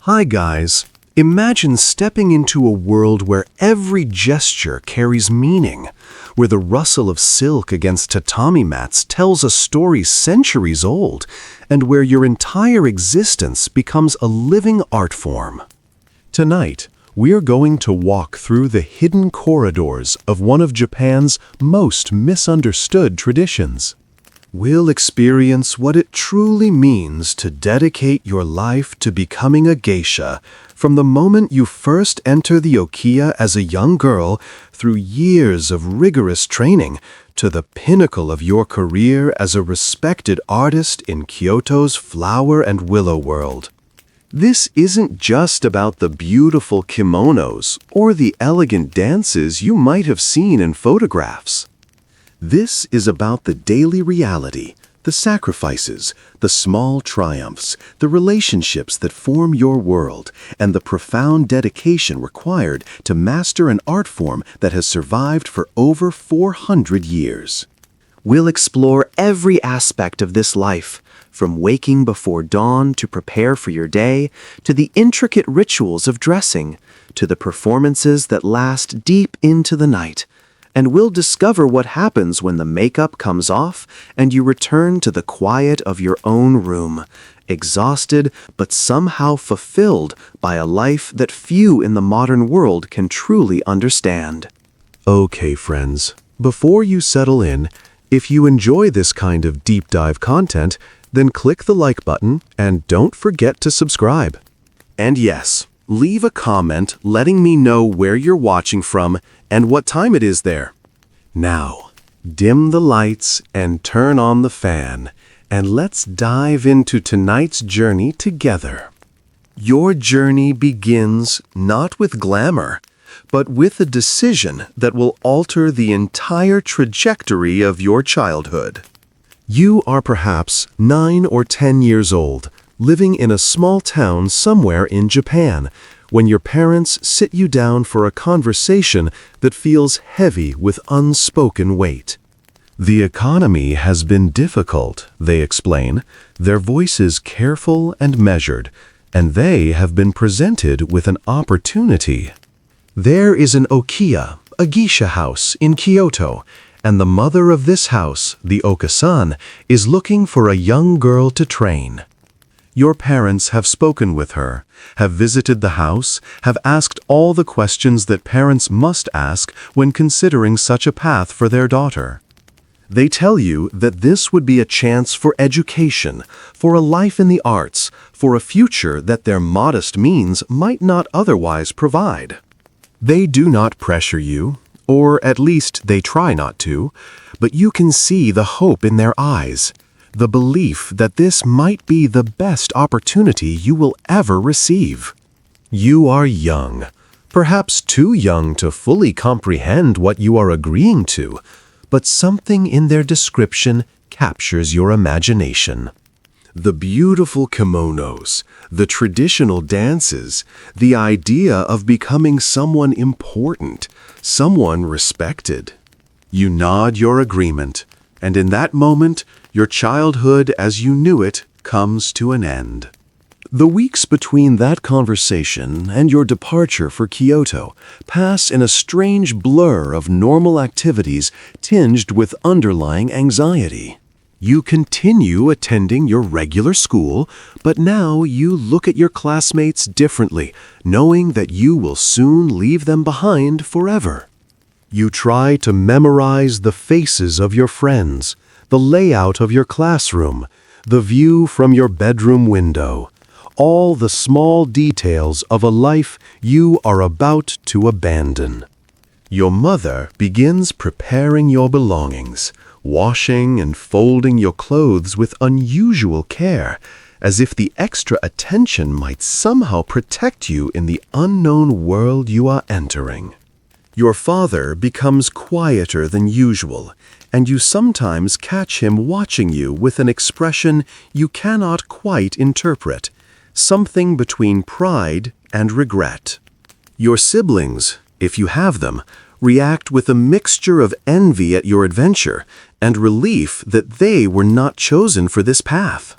Hi guys. Imagine stepping into a world where every gesture carries meaning, where the rustle of silk against tatami mats tells a story centuries old, and where your entire existence becomes a living art form. Tonight, we're going to walk through the hidden corridors of one of Japan's most misunderstood traditions. We'll experience what it truly means to dedicate your life to becoming a geisha, from the moment you first enter the okiya as a young girl, through years of rigorous training, to the pinnacle of your career as a respected artist in Kyoto's flower and willow world. This isn't just about the beautiful kimonos or the elegant dances you might have seen in photographs. This is about the daily reality, the sacrifices, the small triumphs, the relationships that form your world, and the profound dedication required to master an art form that has survived for over 400 years. We'll explore every aspect of this life, from waking before dawn to prepare for your day, to the intricate rituals of dressing, to the performances that last deep into the night. And we'll discover what happens when the makeup comes off and you return to the quiet of your own room, exhausted but somehow fulfilled by a life that few in the modern world can truly understand. Okay, friends, before you settle in, if you enjoy this kind of deep dive content, then click the like button and don't forget to subscribe. And yes, leave a comment letting me know where you're watching from and what time it is there. Now, dim the lights and turn on the fan, and let's dive into tonight's journey together. Your journey begins not with glamour, but with a decision that will alter the entire trajectory of your childhood. You are perhaps 9 or 10 years old, living in a small town somewhere in Japan, when your parents sit you down for a conversation that feels heavy with unspoken weight. The economy has been difficult, they explain, their voices careful and measured, and they have been presented with an opportunity. There is an okiya, a geisha house in Kyoto, and the mother of this house, the oka-san, is looking for a young girl to train. Your parents have spoken with her, have visited the house, have asked all the questions that parents must ask when considering such a path for their daughter. They tell you that this would be a chance for education, for a life in the arts, for a future that their modest means might not otherwise provide. They do not pressure you, or at least they try not to, but you can see the hope in their eyes, the belief that this might be the best opportunity you will ever receive. You are young, perhaps too young to fully comprehend what you are agreeing to, but something in their description captures your imagination. The beautiful kimonos, the traditional dances, the idea of becoming someone important, someone respected. You nod your agreement, and in that moment, your childhood as you knew it comes to an end. The weeks between that conversation and your departure for Kyoto pass in a strange blur of normal activities tinged with underlying anxiety. You continue attending your regular school, but now you look at your classmates differently, knowing that you will soon leave them behind forever. You try to memorize the faces of your friends, the layout of your classroom, the view from your bedroom window, all the small details of a life you are about to abandon. Your mother begins preparing your belongings, washing and folding your clothes with unusual care, as if the extra attention might somehow protect you in the unknown world you are entering. Your father becomes quieter than usual, and you sometimes catch him watching you with an expression you cannot quite interpret, something between pride and regret. Your siblings, if you have them, react with a mixture of envy at your adventure and relief that they were not chosen for this path.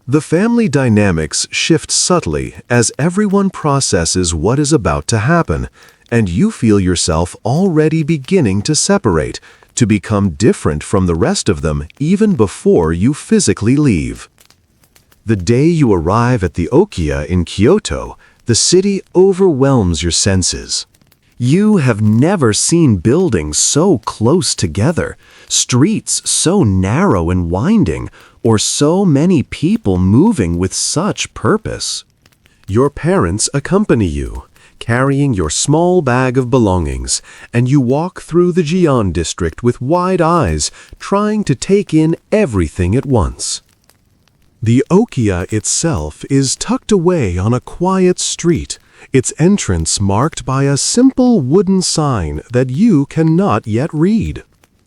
The family dynamics shift subtly as everyone processes what is about to happen, and you feel yourself already beginning to separate, to become different from the rest of them even before you physically leave. The day you arrive at the Okiya in Kyoto, the city overwhelms your senses. You have never seen buildings so close together, streets so narrow and winding, or so many people moving with such purpose. Your parents accompany you, carrying your small bag of belongings, and you walk through the Gion district with wide eyes, trying to take in everything at once. The Okiya itself is tucked away on a quiet street, its entrance marked by a simple wooden sign that you cannot yet read.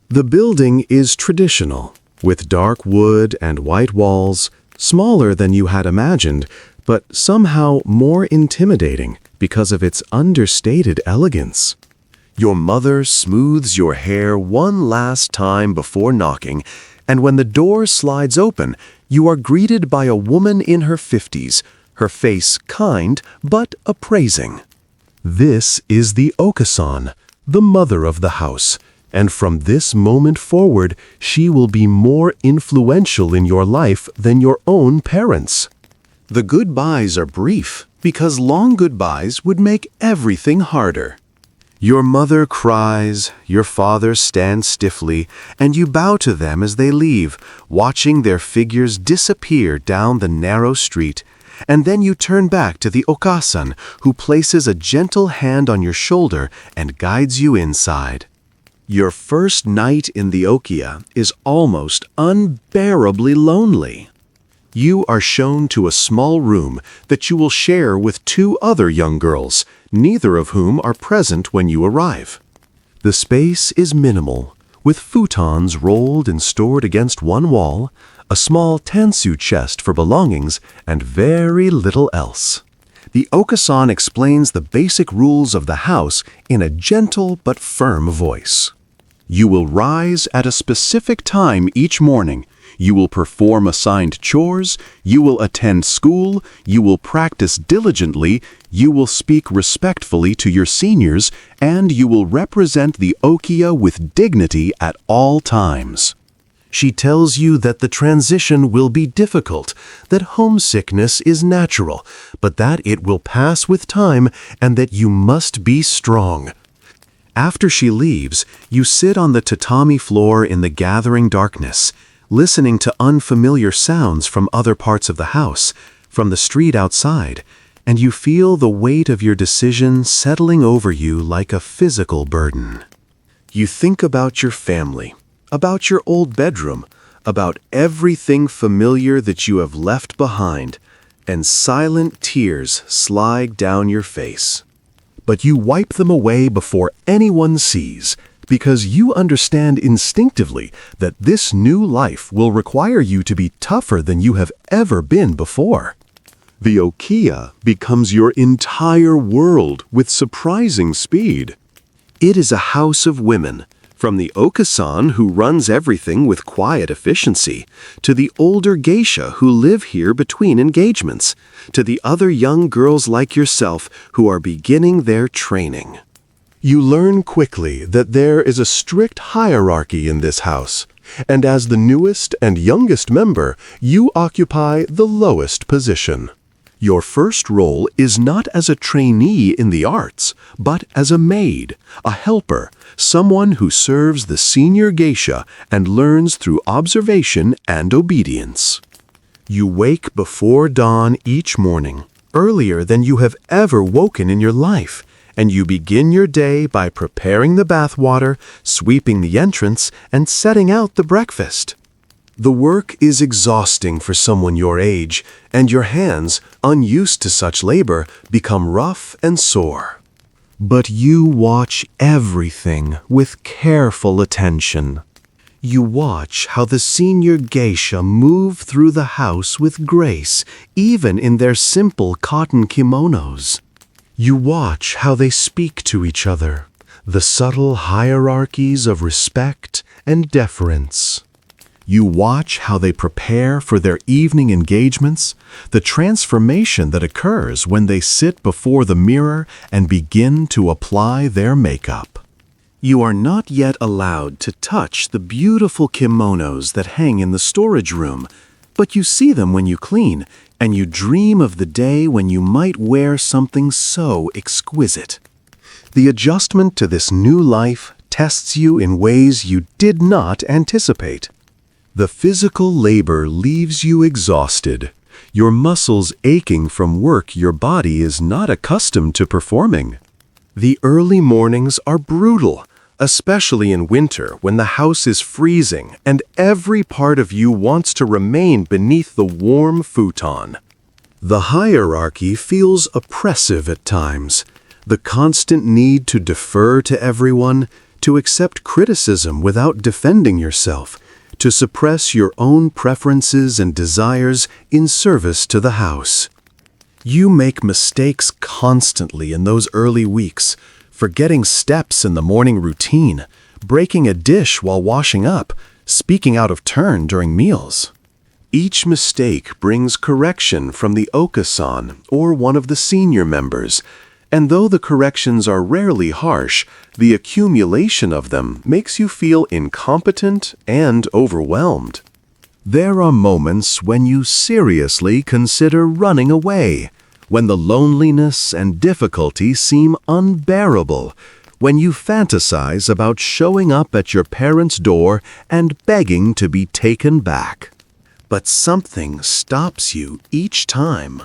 The building is traditional, with dark wood and white walls, smaller than you had imagined, but somehow more intimidating because of its understated elegance. Your mother smooths your hair one last time before knocking, and when the door slides open, you are greeted by a woman in her 50s, her face kind but appraising. This is the Okasan, the mother of the house, and from this moment forward, she will be more influential in your life than your own parents. The goodbyes are brief, because long goodbyes would make everything harder. Your mother cries, your father stands stiffly, and you bow to them as they leave, watching their figures disappear down the narrow street, and then you turn back to the Okasan, who places a gentle hand on your shoulder and guides you inside. Your first night in the Okiya is almost unbearably lonely. You are shown to a small room that you will share with two other young girls, neither of whom are present when you arrive. The space is minimal, with futons rolled and stored against one wall, a small tansu chest for belongings, and very little else. The Okasan explains the basic rules of the house in a gentle but firm voice. You will rise at a specific time each morning. You will perform assigned chores, you will attend school, you will practice diligently, you will speak respectfully to your seniors, and you will represent the Okiya with dignity at all times. She tells you that the transition will be difficult, that homesickness is natural, but that it will pass with time and that you must be strong. After she leaves, you sit on the tatami floor in the gathering darkness, listening to unfamiliar sounds from other parts of the house, from the street outside, and you feel the weight of your decision settling over you like a physical burden. You think about your family, about your old bedroom, about everything familiar that you have left behind, and silent tears slide down your face. But you wipe them away before anyone sees, because you understand instinctively that this new life will require you to be tougher than you have ever been before. The Okiya becomes your entire world with surprising speed. It is a house of women, from the Okasan who runs everything with quiet efficiency, to the older geisha who live here between engagements, to the other young girls like yourself who are beginning their training. You learn quickly that there is a strict hierarchy in this house, and as the newest and youngest member, you occupy the lowest position. Your first role is not as a trainee in the arts, but as a maid, a helper, someone who serves the senior geisha and learns through observation and obedience. You wake before dawn each morning, earlier than you have ever woken in your life, and you begin your day by preparing the bathwater, sweeping the entrance, and setting out the breakfast. The work is exhausting for someone your age, and your hands, unused to such labor, become rough and sore. But you watch everything with careful attention. You watch how the senior geisha move through the house with grace, even in their simple cotton kimonos. You watch how they speak to each other, the subtle hierarchies of respect and deference. You watch how they prepare for their evening engagements, the transformation that occurs when they sit before the mirror and begin to apply their makeup. You are not yet allowed to touch the beautiful kimonos that hang in the storage room, but you see them when you clean, and you dream of the day when you might wear something so exquisite. The adjustment to this new life tests you in ways you did not anticipate. The physical labor leaves you exhausted, your muscles aching from work your body is not accustomed to performing. The early mornings are brutal, especially in winter when the house is freezing and every part of you wants to remain beneath the warm futon. The hierarchy feels oppressive at times. The constant need to defer to everyone, to accept criticism without defending yourself, to suppress your own preferences and desires in service to the house. You make mistakes constantly in those early weeks, forgetting steps in the morning routine, breaking a dish while washing up, speaking out of turn during meals. Each mistake brings correction from the Okasan or one of the senior members, and though the corrections are rarely harsh, the accumulation of them makes you feel incompetent and overwhelmed. There are moments when you seriously consider running away, when the loneliness and difficulty seem unbearable, when you fantasize about showing up at your parents' door and begging to be taken back. But something stops you each time.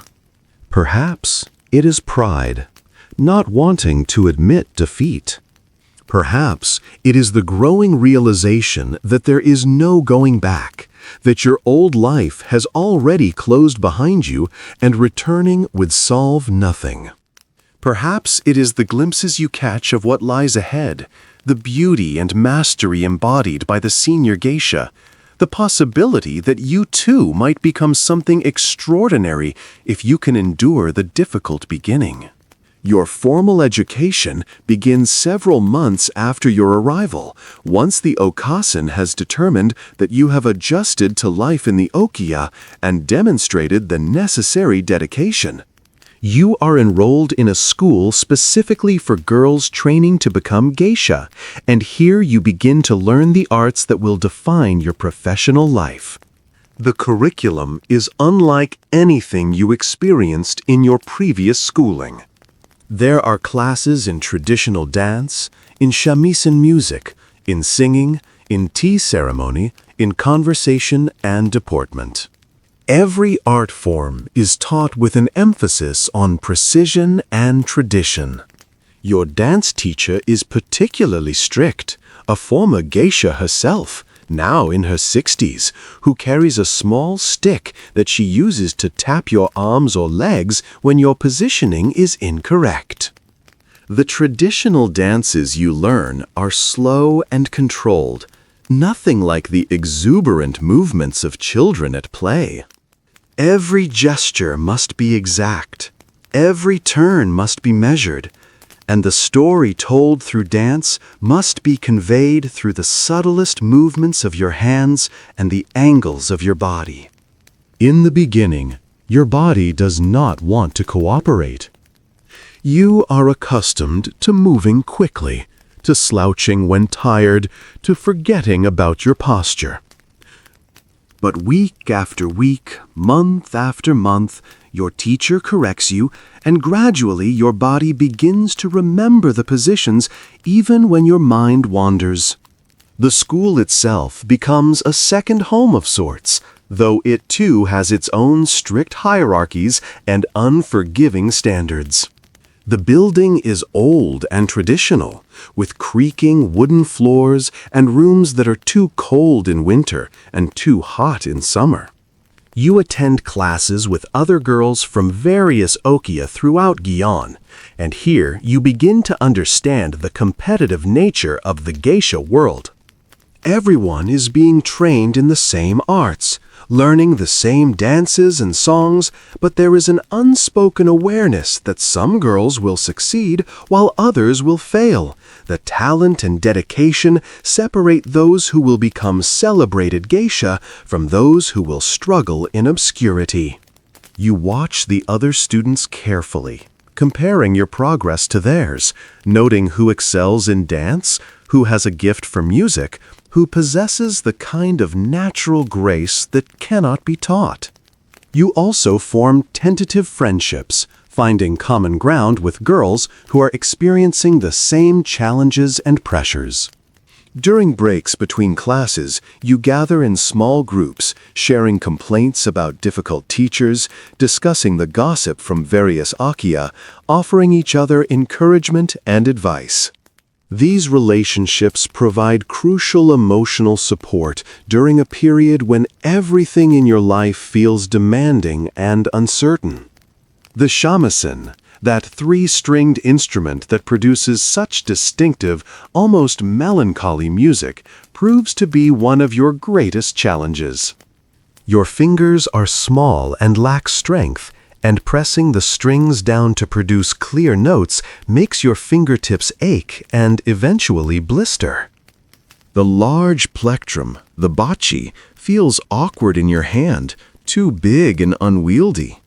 Perhaps it is pride, not wanting to admit defeat. Perhaps it is the growing realization that there is no going back, that your old life has already closed behind you and returning would solve nothing. Perhaps it is the glimpses you catch of what lies ahead, the beauty and mastery embodied by the senior geisha, the possibility that you too might become something extraordinary if you can endure the difficult beginning. Your formal education begins several months after your arrival, once the Okasan has determined that you have adjusted to life in the Okiya and demonstrated the necessary dedication. You are enrolled in a school specifically for girls training to become geisha, and here you begin to learn the arts that will define your professional life. The curriculum is unlike anything you experienced in your previous schooling. There are classes in traditional dance, in shamisen music, in singing, in tea ceremony, in conversation and deportment. Every art form is taught with an emphasis on precision and tradition. Your dance teacher is particularly strict, a former geisha herself, now in her 60s, who carries a small stick that she uses to tap your arms or legs when your positioning is incorrect. The traditional dances you learn are slow and controlled, nothing like the exuberant movements of children at play. Every gesture must be exact, every turn must be measured, and the story told through dance must be conveyed through the subtlest movements of your hands and the angles of your body. In the beginning, your body does not want to cooperate. You are accustomed to moving quickly, to slouching when tired, to forgetting about your posture. But week after week, month after month, your teacher corrects you, and gradually your body begins to remember the positions even when your mind wanders. The school itself becomes a second home of sorts, though it too has its own strict hierarchies and unforgiving standards. The building is old and traditional, with creaking wooden floors and rooms that are too cold in winter and too hot in summer. You attend classes with other girls from various okiya throughout Gion, and here you begin to understand the competitive nature of the geisha world. Everyone is being trained in the same arts, learning the same dances and songs, but there is an unspoken awareness that some girls will succeed while others will fail. The talent and dedication separate those who will become celebrated geisha from those who will struggle in obscurity. You watch the other students carefully, comparing your progress to theirs, noting who excels in dance, who has a gift for music, who possesses the kind of natural grace that cannot be taught. You also form tentative friendships, finding common ground with girls who are experiencing the same challenges and pressures. During breaks between classes, you gather in small groups, sharing complaints about difficult teachers, discussing the gossip from various akiya, offering each other encouragement and advice. These relationships provide crucial emotional support during a period when everything in your life feels demanding and uncertain. The shamisen, that three-stringed instrument that produces such distinctive, almost melancholy music, proves to be one of your greatest challenges. Your fingers are small and lack strength, and pressing the strings down to produce clear notes makes your fingertips ache and eventually blister. The large plectrum, the bachi, feels awkward in your hand, too big and unwieldy.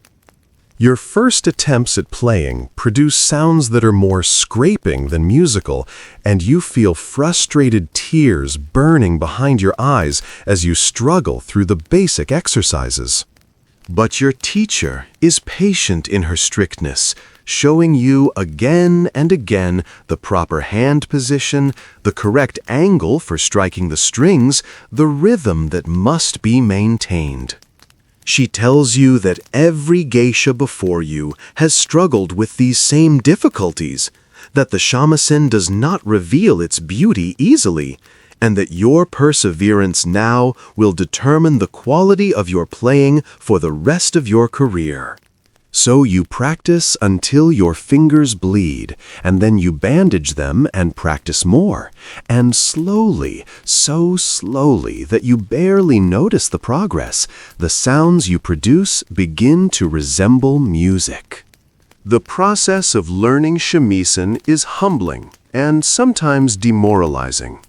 Your first attempts at playing produce sounds that are more scraping than musical, and you feel frustrated tears burning behind your eyes as you struggle through the basic exercises. But your teacher is patient in her strictness, showing you again and again the proper hand position, the correct angle for striking the strings, the rhythm that must be maintained. She tells you that every geisha before you has struggled with these same difficulties, that the shamisen does not reveal its beauty easily, and that your perseverance now will determine the quality of your playing for the rest of your career. So you practice until your fingers bleed, and then you bandage them and practice more. And slowly, so slowly that you barely notice the progress, the sounds you produce begin to resemble music. The process of learning shamisen is humbling and sometimes demoralizing.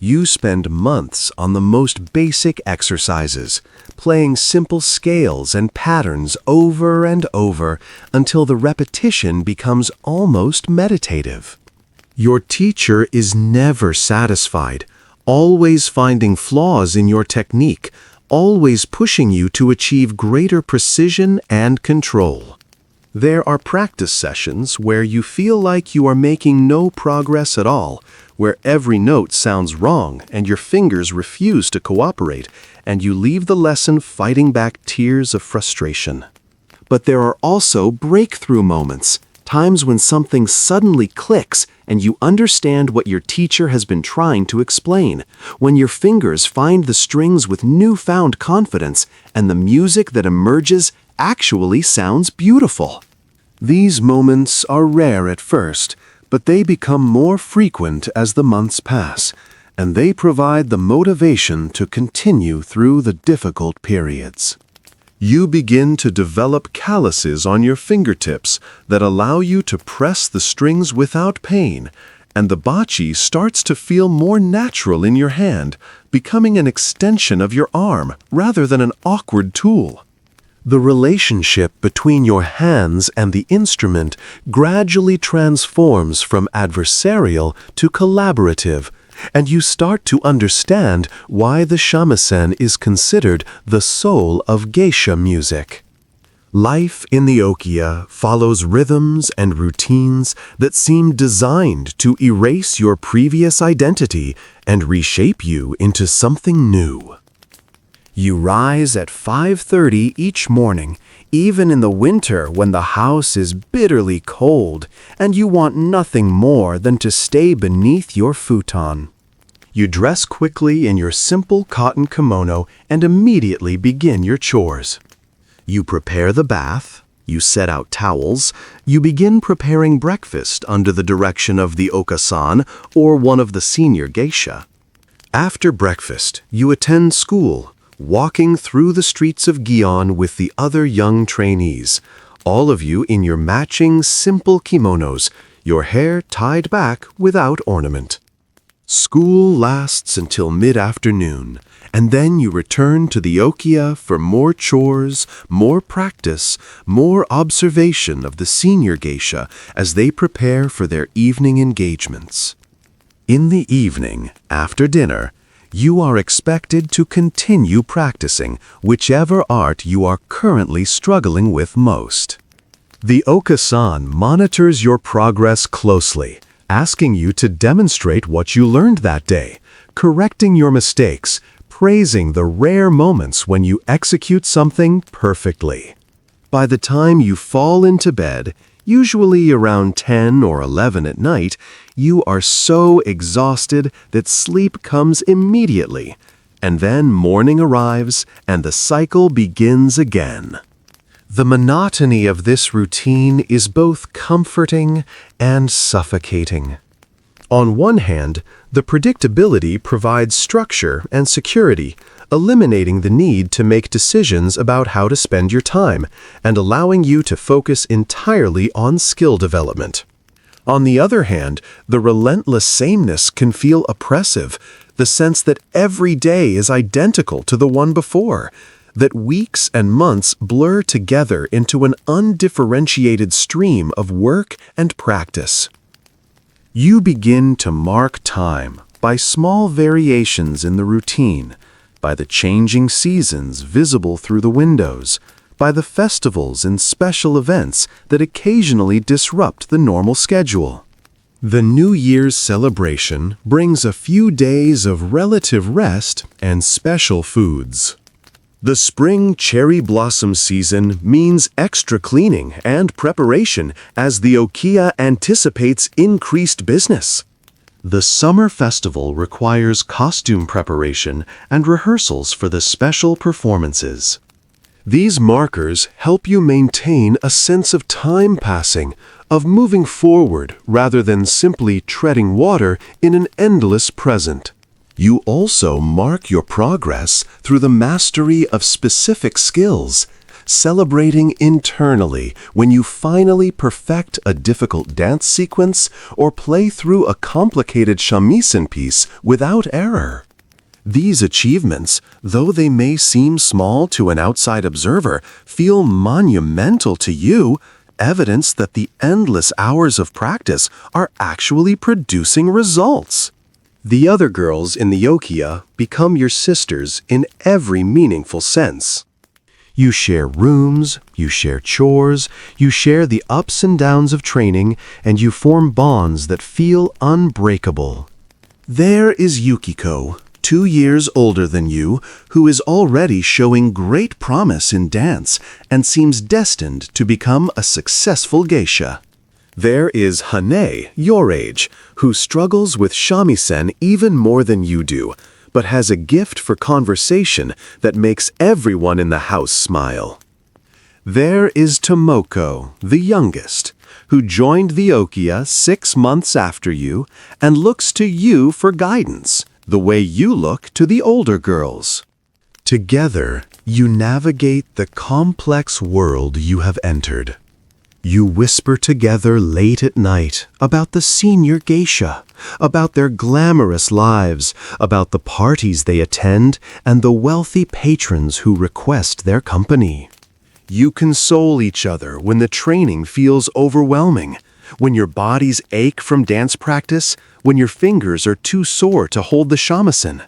You spend months on the most basic exercises, playing simple scales and patterns over and over until the repetition becomes almost meditative. Your teacher is never satisfied, always finding flaws in your technique, always pushing you to achieve greater precision and control. There are practice sessions where you feel like you are making no progress at all, where every note sounds wrong and your fingers refuse to cooperate, and you leave the lesson fighting back tears of frustration. But there are also breakthrough moments, times when something suddenly clicks and you understand what your teacher has been trying to explain, when your fingers find the strings with newfound confidence and the music that emerges actually sounds beautiful. These moments are rare at first, but they become more frequent as the months pass, and they provide the motivation to continue through the difficult periods. You begin to develop calluses on your fingertips that allow you to press the strings without pain, and the bachi starts to feel more natural in your hand, becoming an extension of your arm rather than an awkward tool. The relationship between your hands and the instrument gradually transforms from adversarial to collaborative, and you start to understand why the shamisen is considered the soul of geisha music. Life in the okiya follows rhythms and routines that seem designed to erase your previous identity and reshape you into something new. You rise at 5:30 each morning, even in the winter when the house is bitterly cold, and you want nothing more than to stay beneath your futon. You dress quickly in your simple cotton kimono and immediately begin your chores. You prepare the bath, you set out towels, you begin preparing breakfast under the direction of the okasan or one of the senior geisha. After breakfast, you attend school, walking through the streets of Gion with the other young trainees, all of you in your matching simple kimonos, your hair tied back without ornament. School lasts until mid-afternoon, and then you return to the Okia for more chores, more practice, more observation of the senior geisha as they prepare for their evening engagements. In the evening, after dinner, you are expected to continue practicing whichever art you are currently struggling with most. The Oka-san monitors your progress closely, asking you to demonstrate what you learned that day, correcting your mistakes, praising the rare moments when you execute something perfectly. By the time you fall into bed, usually around 10 or 11 at night, you are so exhausted that sleep comes immediately, and then morning arrives and the cycle begins again. The monotony of this routine is both comforting and suffocating. On one hand, the predictability provides structure and security, eliminating the need to make decisions about how to spend your time and allowing you to focus entirely on skill development. On the other hand, the relentless sameness can feel oppressive, the sense that every day is identical to the one before, that weeks and months blur together into an undifferentiated stream of work and practice. You begin to mark time by small variations in the routine, by the changing seasons visible through the windows, by the festivals and special events that occasionally disrupt the normal schedule. The New Year's celebration brings a few days of relative rest and special foods. The spring cherry blossom season means extra cleaning and preparation as the Okia anticipates increased business. The summer festival requires costume preparation and rehearsals for the special performances. These markers help you maintain a sense of time passing, of moving forward rather than simply treading water in an endless present. You also mark your progress through the mastery of specific skills, celebrating internally when you finally perfect a difficult dance sequence or play through a complicated shamisen piece without error. These achievements, though they may seem small to an outside observer, feel monumental to you, evidence that the endless hours of practice are actually producing results. The other girls in the Okia become your sisters in every meaningful sense. You share rooms, you share chores, you share the ups and downs of training, and you form bonds that feel unbreakable. There is Yukiko, 2 years older than you, who is already showing great promise in dance and seems destined to become a successful geisha. There is Hane, your age, who struggles with shamisen even more than you do, but has a gift for conversation that makes everyone in the house smile. There is Tomoko, the youngest, who joined the Okia 6 months after you and looks to you for guidance, the way you look to the older girls. Together, you navigate the complex world you have entered. You whisper together late at night about the senior geisha, about their glamorous lives, about the parties they attend, and the wealthy patrons who request their company. You console each other when the training feels overwhelming, when your bodies ache from dance practice, when your fingers are too sore to hold the shamisen.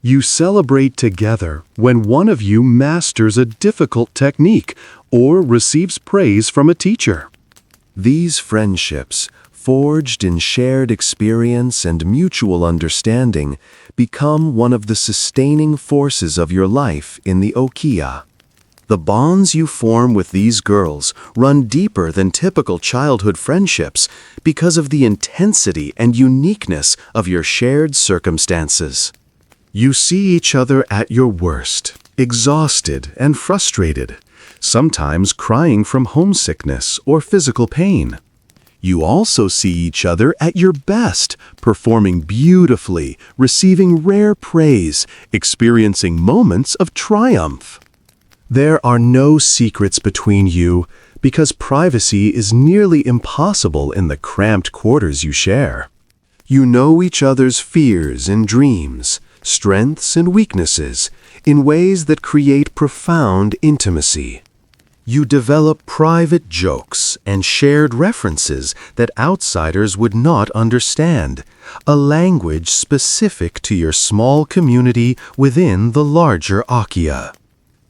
You celebrate together when one of you masters a difficult technique or receives praise from a teacher. These friendships, forged in shared experience and mutual understanding, become one of the sustaining forces of your life in the Okia. The bonds you form with these girls run deeper than typical childhood friendships because of the intensity and uniqueness of your shared circumstances. You see each other at your worst, exhausted and frustrated, sometimes crying from homesickness or physical pain. You also see each other at your best, performing beautifully, receiving rare praise, experiencing moments of triumph. There are no secrets between you, because privacy is nearly impossible in the cramped quarters you share. You know each other's fears and dreams, strengths and weaknesses, in ways that create profound intimacy. You develop private jokes and shared references that outsiders would not understand, a language specific to your small community within the larger Akia.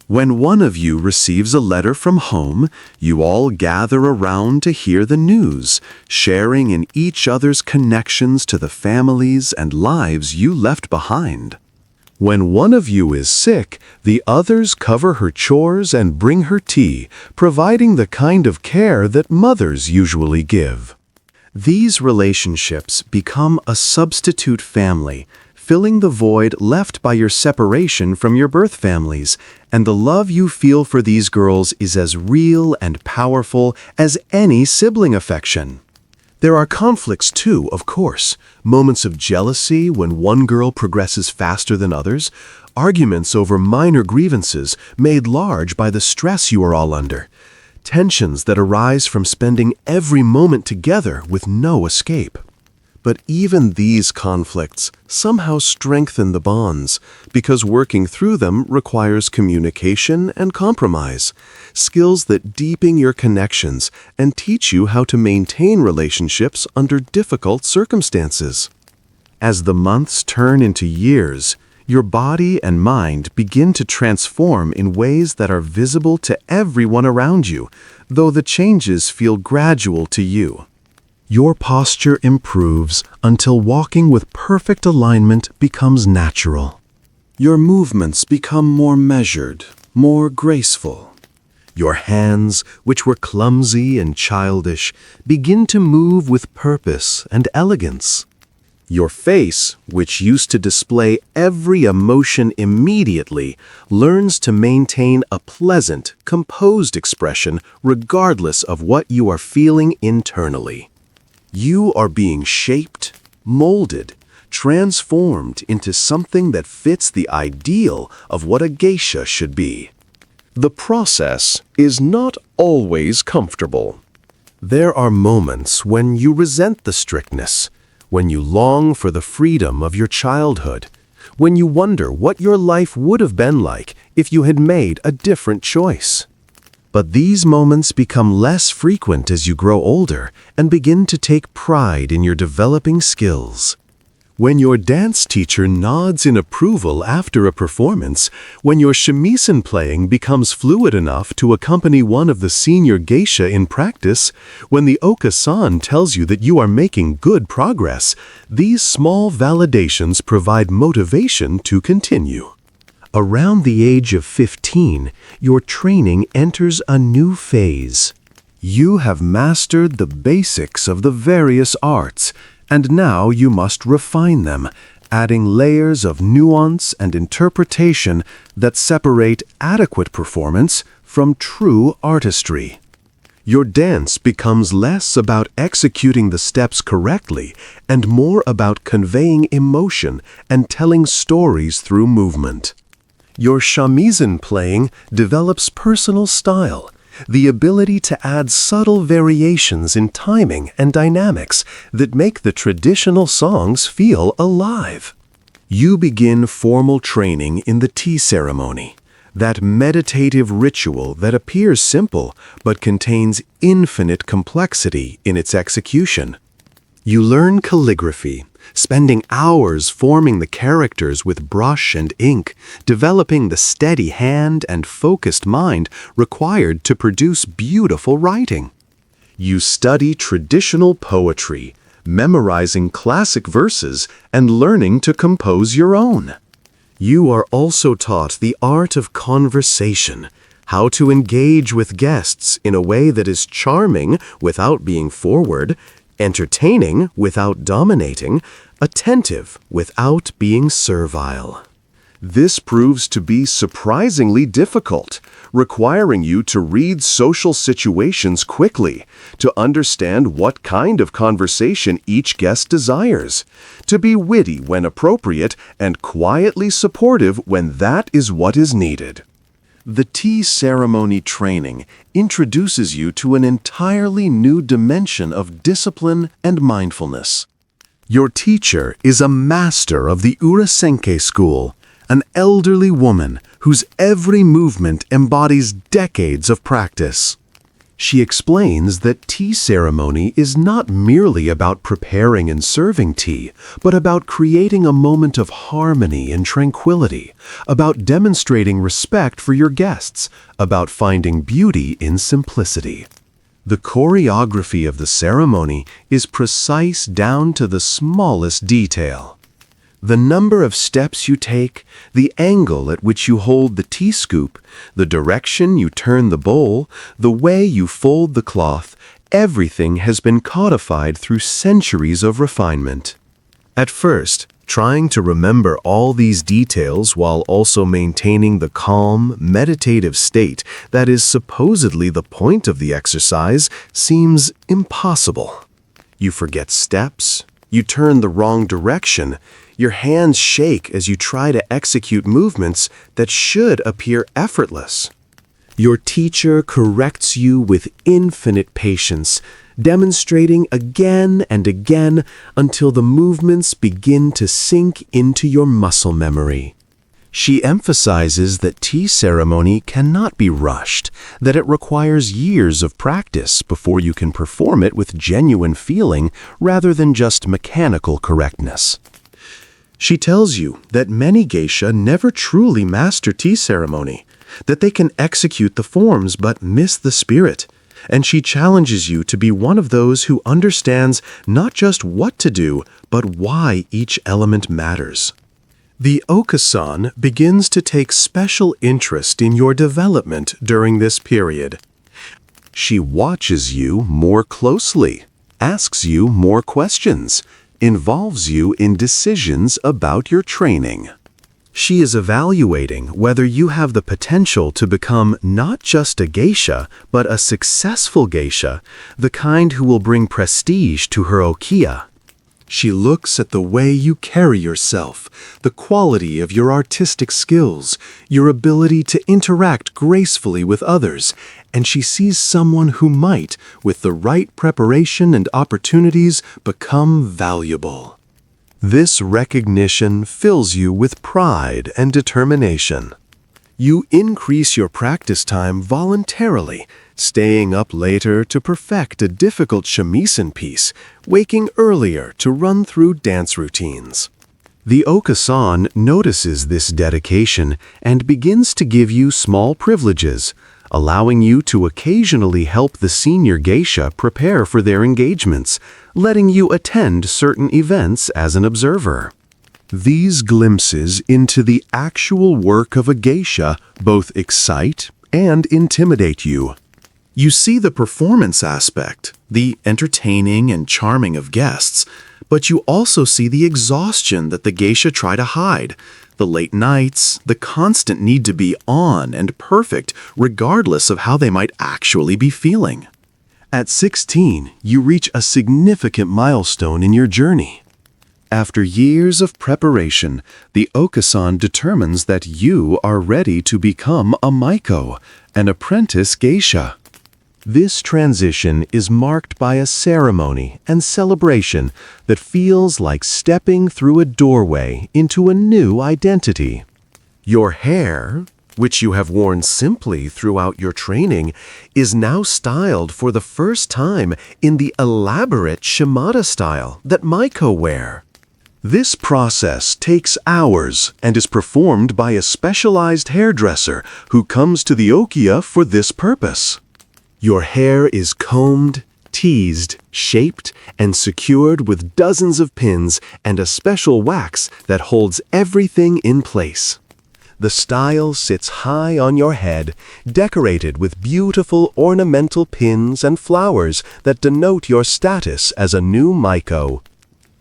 When one of you receives a letter from home, you all gather around to hear the news, sharing in each other's connections to the families and lives you left behind. When one of you is sick, the others cover her chores and bring her tea, providing the kind of care that mothers usually give. These relationships become a substitute family, filling the void left by your separation from your birth families, and the love you feel for these girls is as real and powerful as any sibling affection. There are conflicts too, of course, moments of jealousy when one girl progresses faster than others, arguments over minor grievances made large by the stress you are all under, tensions that arise from spending every moment together with no escape. But even these conflicts somehow strengthen the bonds, because working through them requires communication and compromise, skills that deepen your connections and teach you how to maintain relationships under difficult circumstances. As the months turn into years, your body and mind begin to transform in ways that are visible to everyone around you, though the changes feel gradual to you. Your posture improves until walking with perfect alignment becomes natural. Your movements become more measured, more graceful. Your hands, which were clumsy and childish, begin to move with purpose and elegance. Your face, which used to display every emotion immediately, learns to maintain a pleasant, composed expression regardless of what you are feeling internally. You are being shaped, molded, transformed into something that fits the ideal of what a geisha should be. The process is not always comfortable. There are moments when you resent the strictness, when you long for the freedom of your childhood, when you wonder what your life would have been like if you had made a different choice. But these moments become less frequent as you grow older and begin to take pride in your developing skills. When your dance teacher nods in approval after a performance, when your shamisen playing becomes fluid enough to accompany one of the senior geisha in practice, when the oka-san tells you that you are making good progress, these small validations provide motivation to continue. Around the age of 15, your training enters a new phase. You have mastered the basics of the various arts, and now you must refine them, adding layers of nuance and interpretation that separate adequate performance from true artistry. Your dance becomes less about executing the steps correctly and more about conveying emotion and telling stories through movement. Your shamisen playing develops personal style, the ability to add subtle variations in timing and dynamics that make the traditional songs feel alive. You begin formal training in the tea ceremony, that meditative ritual that appears simple but contains infinite complexity in its execution. You learn calligraphy, spending hours forming the characters with brush and ink, developing the steady hand and focused mind required to produce beautiful writing. You study traditional poetry, memorizing classic verses and learning to compose your own. You are also taught the art of conversation, how to engage with guests in a way that is charming without being forward, entertaining without dominating, attentive without being servile. This proves to be surprisingly difficult, requiring you to read social situations quickly, to understand what kind of conversation each guest desires, to be witty when appropriate and quietly supportive when that is what is needed. The tea ceremony training introduces you to an entirely new dimension of discipline and mindfulness. Your teacher is a master of the Urasenke school, an elderly woman whose every movement embodies decades of practice. She explains that tea ceremony is not merely about preparing and serving tea, but about creating a moment of harmony and tranquility, about demonstrating respect for your guests, about finding beauty in simplicity. The choreography of the ceremony is precise down to the smallest detail. The number of steps you take, the angle at which you hold the tea scoop, the direction you turn the bowl, the way you fold the cloth, everything has been codified through centuries of refinement. At first, trying to remember all these details while also maintaining the calm, meditative state that is supposedly the point of the exercise seems impossible. You forget steps, you turn the wrong direction, your hands shake as you try to execute movements that should appear effortless. Your teacher corrects you with infinite patience, demonstrating again and again until the movements begin to sink into your muscle memory. She emphasizes that tea ceremony cannot be rushed, that it requires years of practice before you can perform it with genuine feeling rather than just mechanical correctness. She tells you that many geisha never truly master tea ceremony, that they can execute the forms but miss the spirit, and she challenges you to be one of those who understands not just what to do, but why each element matters. The Okasan begins to take special interest in your development during this period. She watches you more closely, asks you more questions, involves you in decisions about your training. She is evaluating whether you have the potential to become not just a geisha, but a successful geisha, the kind who will bring prestige to her okiya. She looks at the way you carry yourself, the quality of your artistic skills, your ability to interact gracefully with others, and she sees someone who might, with the right preparation and opportunities, become valuable. This recognition fills you with pride and determination. You increase your practice time voluntarily, staying up later to perfect a difficult shamisen piece, waking earlier to run through dance routines. The Okasan notices this dedication and begins to give you small privileges, allowing you to occasionally help the senior geisha prepare for their engagements, letting you attend certain events as an observer. These glimpses into the actual work of a geisha both excite and intimidate you. You see the performance aspect, the entertaining and charming of guests, but you also see the exhaustion that the geisha try to hide, the late nights, the constant need to be on and perfect regardless of how they might actually be feeling. At 16, you reach a significant milestone in your journey. After years of preparation, the Okasan determines that you are ready to become a Maiko, an apprentice geisha. This transition is marked by a ceremony and celebration that feels like stepping through a doorway into a new identity. Your hair, which you have worn simply throughout your training, is now styled for the first time in the elaborate shimada style that Maiko wear. This process takes hours and is performed by a specialized hairdresser who comes to the okiya for this purpose. Your hair is combed, teased, shaped, and secured with dozens of pins and a special wax that holds everything in place. The style sits high on your head, decorated with beautiful ornamental pins and flowers that denote your status as a new Maiko.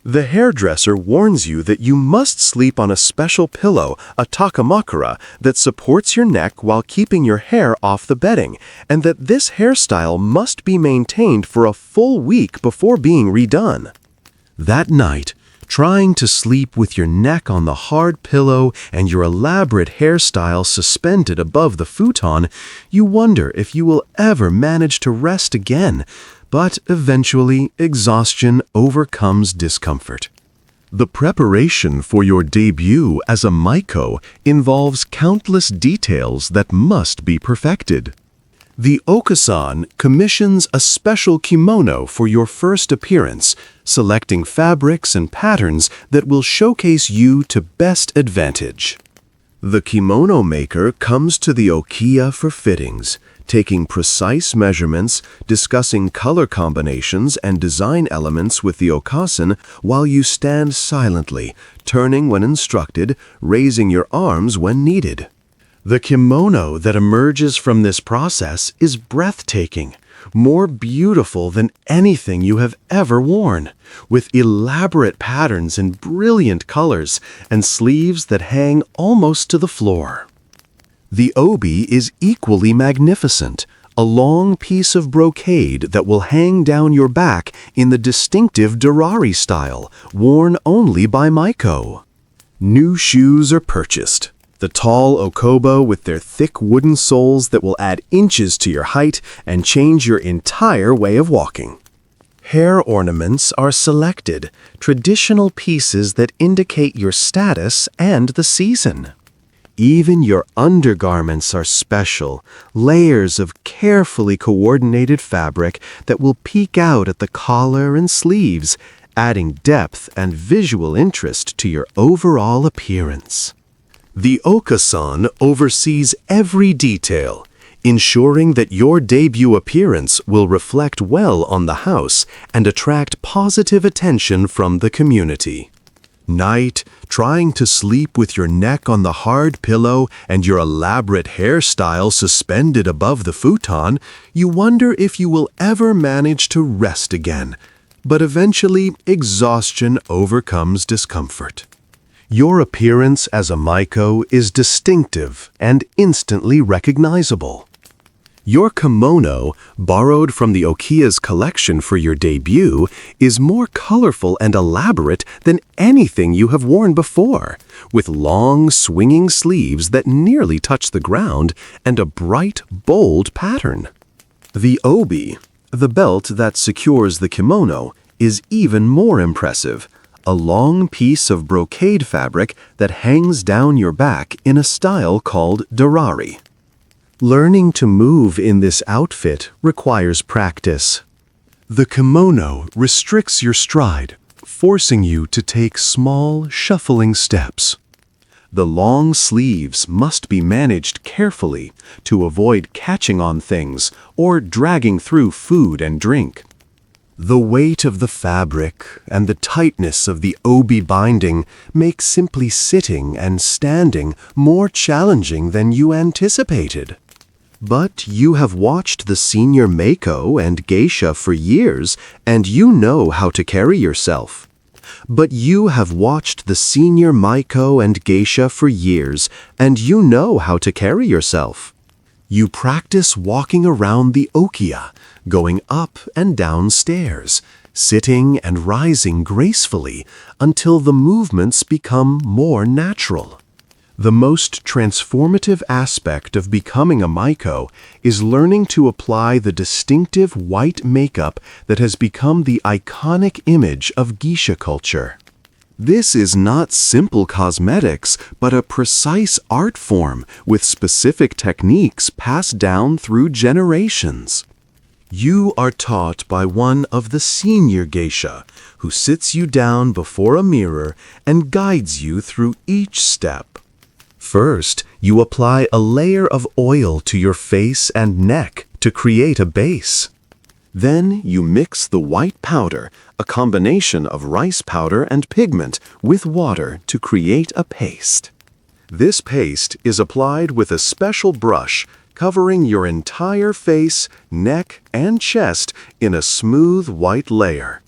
The hairdresser warns you that you must sleep on a special pillow, a takamakura, that supports your neck while keeping your hair off the bedding, and that this hairstyle must be maintained for a full week before being redone. That night, trying to sleep with your neck on the hard pillow and your elaborate hairstyle suspended above the futon, you wonder if you will ever manage to rest again. But eventually, exhaustion overcomes discomfort. The preparation for your debut as a Maiko involves countless details that must be perfected. The Okasan commissions a special kimono for your first appearance, selecting fabrics and patterns that will showcase you to best advantage. The kimono maker comes to the okiya for fittings, taking precise measurements, discussing color combinations and design elements with the okasan while you stand silently, turning when instructed, raising your arms when needed. The kimono that emerges from this process is breathtaking, more beautiful than anything you have ever worn, with elaborate patterns in brilliant colors and sleeves that hang almost to the floor. The obi is equally magnificent, a long piece of brocade that will hang down your back in the distinctive dorari style, worn only by Maiko. New shoes are purchased. The tall okobo with their thick wooden soles that will add inches to your height and change your entire way of walking. Hair ornaments are selected, traditional pieces that indicate your status and the season. Even your undergarments are special, layers of carefully coordinated fabric that will peek out at the collar and sleeves, adding depth and visual interest to your overall appearance. The Okasan oversees every detail, ensuring that your debut appearance will reflect well on the house and attract positive attention from the community. Night, trying to sleep with your neck on the hard pillow and your elaborate hairstyle suspended above the futon, you wonder if you will ever manage to rest again. But eventually, exhaustion overcomes discomfort. Your appearance as a Maiko is distinctive and instantly recognizable. Your kimono, borrowed from the Okiya's collection for your debut, is more colorful and elaborate than anything you have worn before, with long, swinging sleeves that nearly touch the ground and a bright, bold pattern. The obi, the belt that secures the kimono, is even more impressive, a long piece of brocade fabric that hangs down your back in a style called dorari. Learning to move in this outfit requires practice. The kimono restricts your stride, forcing you to take small, shuffling steps. The long sleeves must be managed carefully to avoid catching on things or dragging through food and drink. The weight of the fabric and the tightness of the obi binding make simply sitting and standing more challenging than you anticipated. But you have watched the senior Maiko and Geisha for years, and you know how to carry yourself. But you have watched the senior Maiko and Geisha for years, and you know how to carry yourself. You practice walking around the okiya, going up and down stairs, sitting and rising gracefully until the movements become more natural. The most transformative aspect of becoming a Maiko is learning to apply the distinctive white makeup that has become the iconic image of geisha culture. This is not simple cosmetics, but a precise art form with specific techniques passed down through generations. You are taught by one of the senior geisha, who sits you down before a mirror and guides you through each step. First, you apply a layer of oil to your face and neck to create a base. Then you mix the white powder, a combination of rice powder and pigment, with water to create a paste. This paste is applied with a special brush, covering your entire face, neck, and chest in a smooth white layer.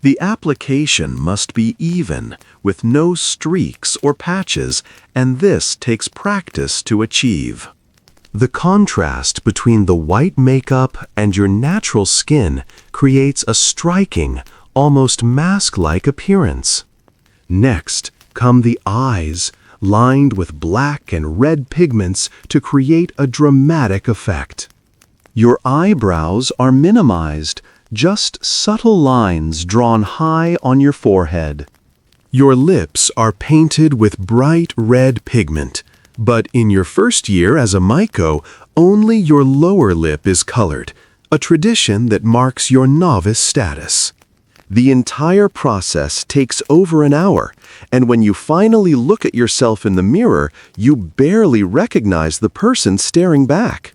The application must be even, with no streaks or patches, and this takes practice to achieve. The contrast between the white makeup and your natural skin creates a striking, almost mask-like appearance. Next come the eyes, lined with black and red pigments to create a dramatic effect. Your eyebrows are minimized, just subtle lines drawn high on your forehead. Your lips are painted with bright red pigment, but in your first year as a Maiko, only your lower lip is colored, a tradition that marks your novice status. The entire process takes over an hour, and when you finally look at yourself in the mirror, you barely recognize the person staring back.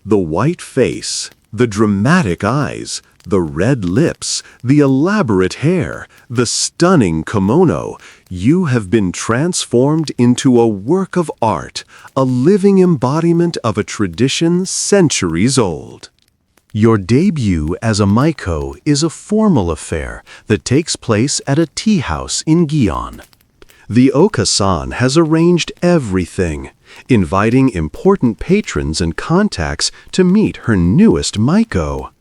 The white face, the dramatic eyes, the red lips, the elaborate hair, the stunning kimono, you have been transformed into a work of art, a living embodiment of a tradition centuries old. Your debut as a Maiko is a formal affair that takes place at a tea house in Gion. The Oka-san has arranged everything, inviting important patrons and contacts to meet her newest Maiko.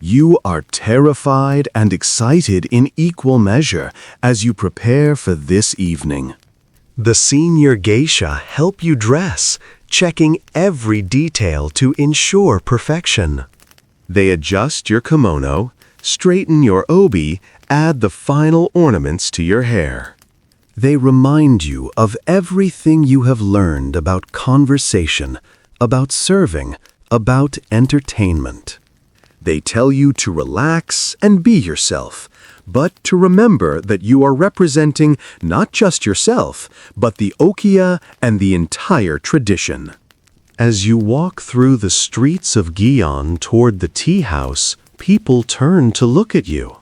You are terrified and excited in equal measure as you prepare for this evening. The senior geisha help you dress, checking every detail to ensure perfection. They adjust your kimono, straighten your obi, add the final ornaments to your hair. They remind you of everything you have learned about conversation, about serving, about entertainment. They tell you to relax and be yourself, but to remember that you are representing not just yourself, but the okiya and the entire tradition. As you walk through the streets of Gion toward the tea house, people turn to look at you.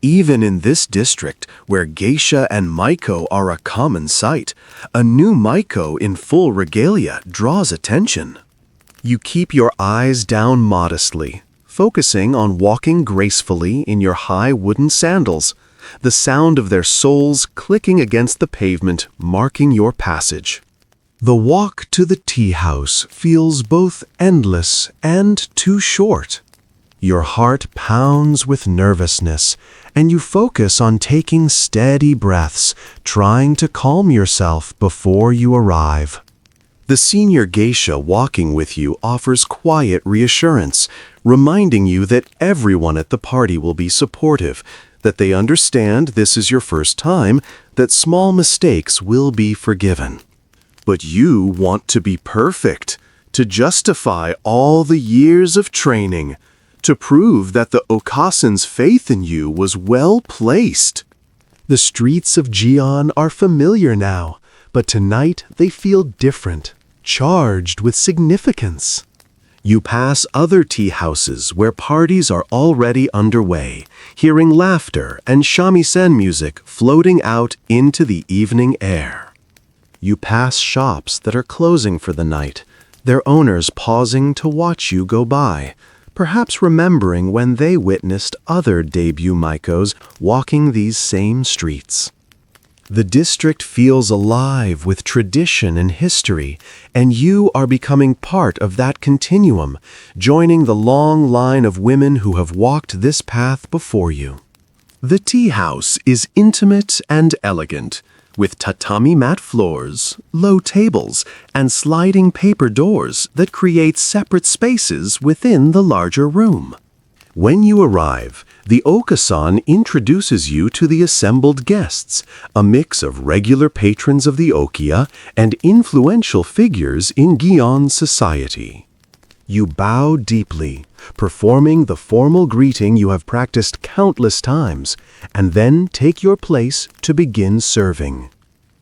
Even in this district, where geisha and Maiko are a common sight, a new Maiko in full regalia draws attention. You keep your eyes down modestly, focusing on walking gracefully in your high wooden sandals, the sound of their soles clicking against the pavement marking your passage. The walk to the tea house feels both endless and too short. Your heart pounds with nervousness, and you focus on taking steady breaths, trying to calm yourself before you arrive. The senior geisha walking with you offers quiet reassurance, reminding you that everyone at the party will be supportive, that they understand this is your first time, that small mistakes will be forgiven. But you want to be perfect, to justify all the years of training, to prove that the Okasan's faith in you was well placed. The streets of Gion are familiar now, but tonight they feel different, charged with significance. You pass other tea houses where parties are already underway, hearing laughter and shamisen music floating out into the evening air. You pass shops that are closing for the night, their owners pausing to watch you go by, perhaps remembering when they witnessed other debut Maikos walking these same streets. The district feels alive with tradition and history, and you are becoming part of that continuum, joining the long line of women who have walked this path before you. The tea house is intimate and elegant, with tatami mat floors, low tables, and sliding paper doors that create separate spaces within the larger room. When you arrive, the Oka-san introduces you to the assembled guests, a mix of regular patrons of the Okiya and influential figures in Gion society. You bow deeply, performing the formal greeting you have practiced countless times, and then take your place to begin serving.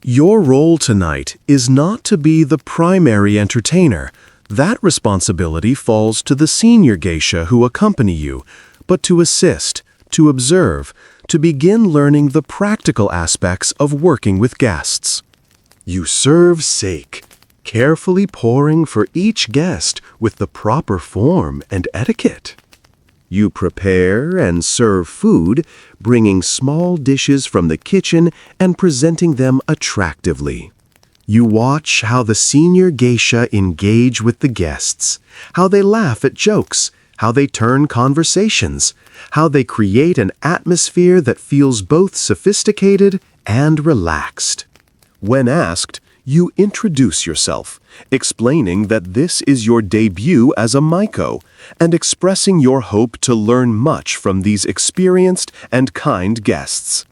Your role tonight is not to be the primary entertainer. That responsibility falls to the senior geisha who accompany you, but to assist, to observe, to begin learning the practical aspects of working with guests. You serve sake, carefully pouring for each guest with the proper form and etiquette. You prepare and serve food, bringing small dishes from the kitchen and presenting them attractively. You watch how the senior geisha engage with the guests, how they laugh at jokes, how they turn conversations, how they create an atmosphere that feels both sophisticated and relaxed. When asked, you introduce yourself, explaining that this is your debut as a Maiko, and expressing your hope to learn much from these experienced and kind guests.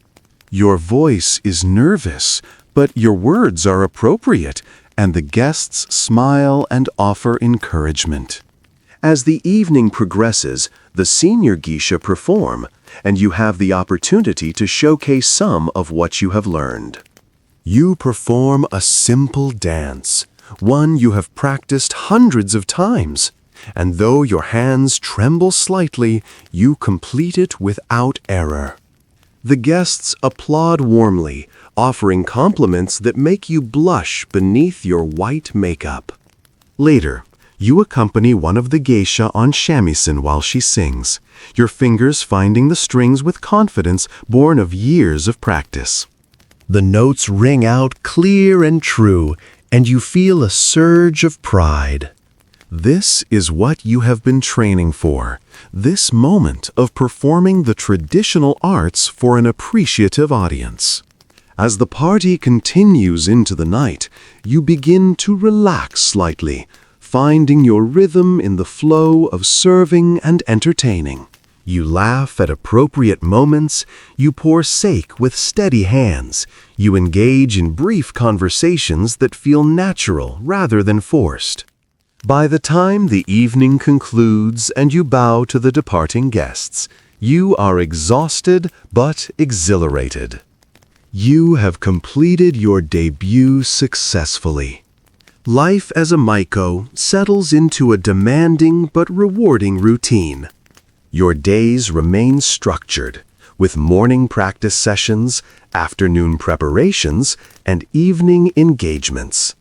Your voice is nervous, but your words are appropriate, and the guests smile and offer encouragement. As the evening progresses, the senior geisha perform, and you have the opportunity to showcase some of what you have learned. You perform a simple dance, one you have practiced hundreds of times, and though your hands tremble slightly, you complete it without error. The guests applaud warmly, offering compliments that make you blush beneath your white makeup. Later, you accompany one of the geisha on shamisen while she sings, your fingers finding the strings with confidence born of years of practice. The notes ring out clear and true, and you feel a surge of pride. This is what you have been training for, this moment of performing the traditional arts for an appreciative audience. As the party continues into the night, you begin to relax slightly, finding your rhythm in the flow of serving and entertaining. You laugh at appropriate moments, you pour sake with steady hands, you engage in brief conversations that feel natural rather than forced. By the time the evening concludes and you bow to the departing guests, you are exhausted but exhilarated. You have completed your debut successfully. Life as a Maiko settles into a demanding but rewarding routine. Your days remain structured, with morning practice sessions, afternoon preparations, and evening engagements.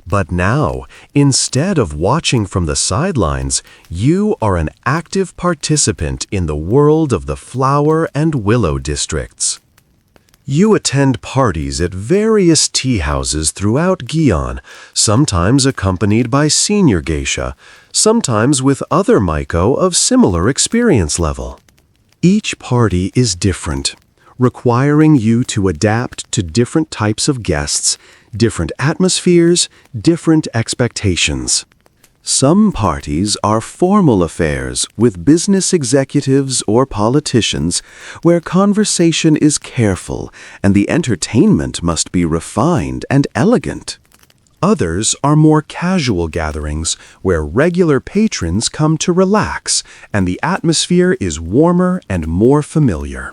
But now, instead of watching from the sidelines, you are an active participant in the world of the flower and willow districts. You attend parties at various tea houses throughout Gion, sometimes accompanied by senior geisha, sometimes with other Maiko of similar experience level. Each party is different, requiring you to adapt to different types of guests, different atmospheres, different expectations. Some parties are formal affairs with business executives or politicians where conversation is careful and the entertainment must be refined and elegant. Others are more casual gatherings where regular patrons come to relax and the atmosphere is warmer and more familiar.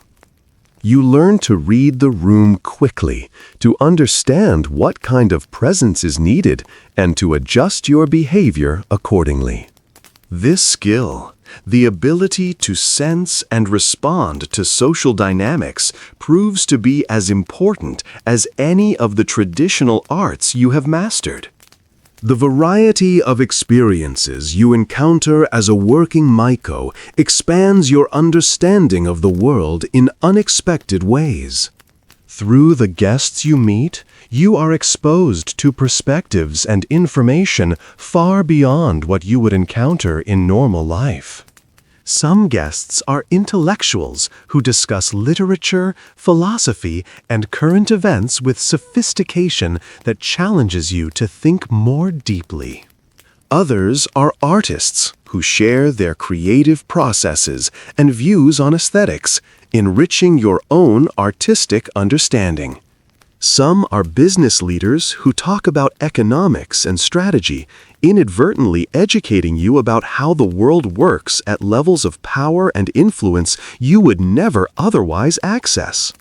You learn to read the room quickly, to understand what kind of presence is needed, and to adjust your behavior accordingly. This skill, the ability to sense and respond to social dynamics, proves to be as important as any of the traditional arts you have mastered. The variety of experiences you encounter as a working Maiko expands your understanding of the world in unexpected ways. Through the guests you meet, you are exposed to perspectives and information far beyond what you would encounter in normal life. Some guests are intellectuals who discuss literature, philosophy, and current events with sophistication that challenges you to think more deeply. Others are artists who share their creative processes and views on aesthetics, enriching your own artistic understanding. Some are business leaders who talk about economics and strategy, inadvertently educating you about how the world works at levels of power and influence you would never otherwise access.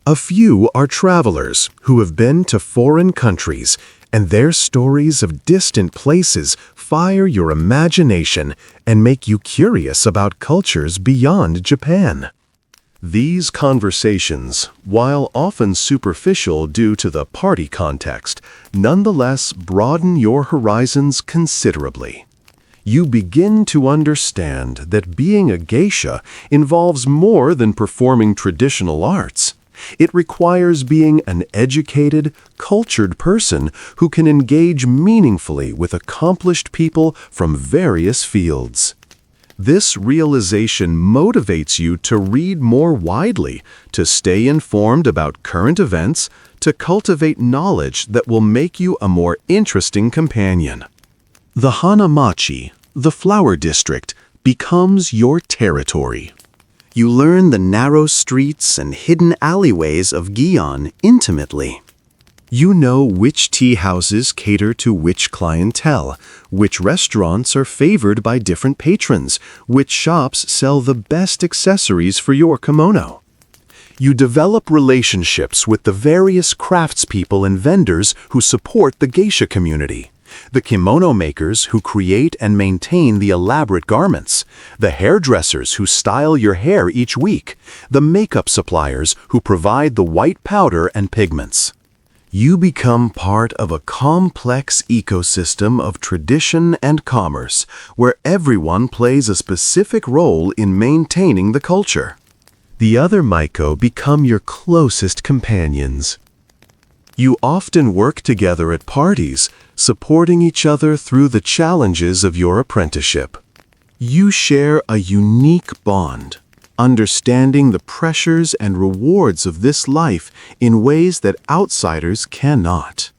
A few are travelers who have been to foreign countries, and their stories of distant places fire your imagination and make you curious about cultures beyond Japan. These conversations, while often superficial due to the party context, nonetheless broaden your horizons considerably. You begin to understand that being a geisha involves more than performing traditional arts. It requires being an educated, cultured person who can engage meaningfully with accomplished people from various fields. This realization motivates you to read more widely, to stay informed about current events, to cultivate knowledge that will make you a more interesting companion. The Hanamachi, the flower district, becomes your territory. You learn the narrow streets and hidden alleyways of Gion intimately. You know which tea houses cater to which clientele, which restaurants are favored by different patrons, which shops sell the best accessories for your kimono. You develop relationships with the various craftspeople and vendors who support the geisha community. The kimono makers who create and maintain the elaborate garments, the hairdressers who style your hair each week, the makeup suppliers who provide the white powder and pigments. You become part of a complex ecosystem of tradition and commerce, where everyone plays a specific role in maintaining the culture. The other Maiko become your closest companions. You often work together at parties, supporting each other through the challenges of your apprenticeship. You share a unique bond, understanding the pressures and rewards of this life in ways that outsiders cannot.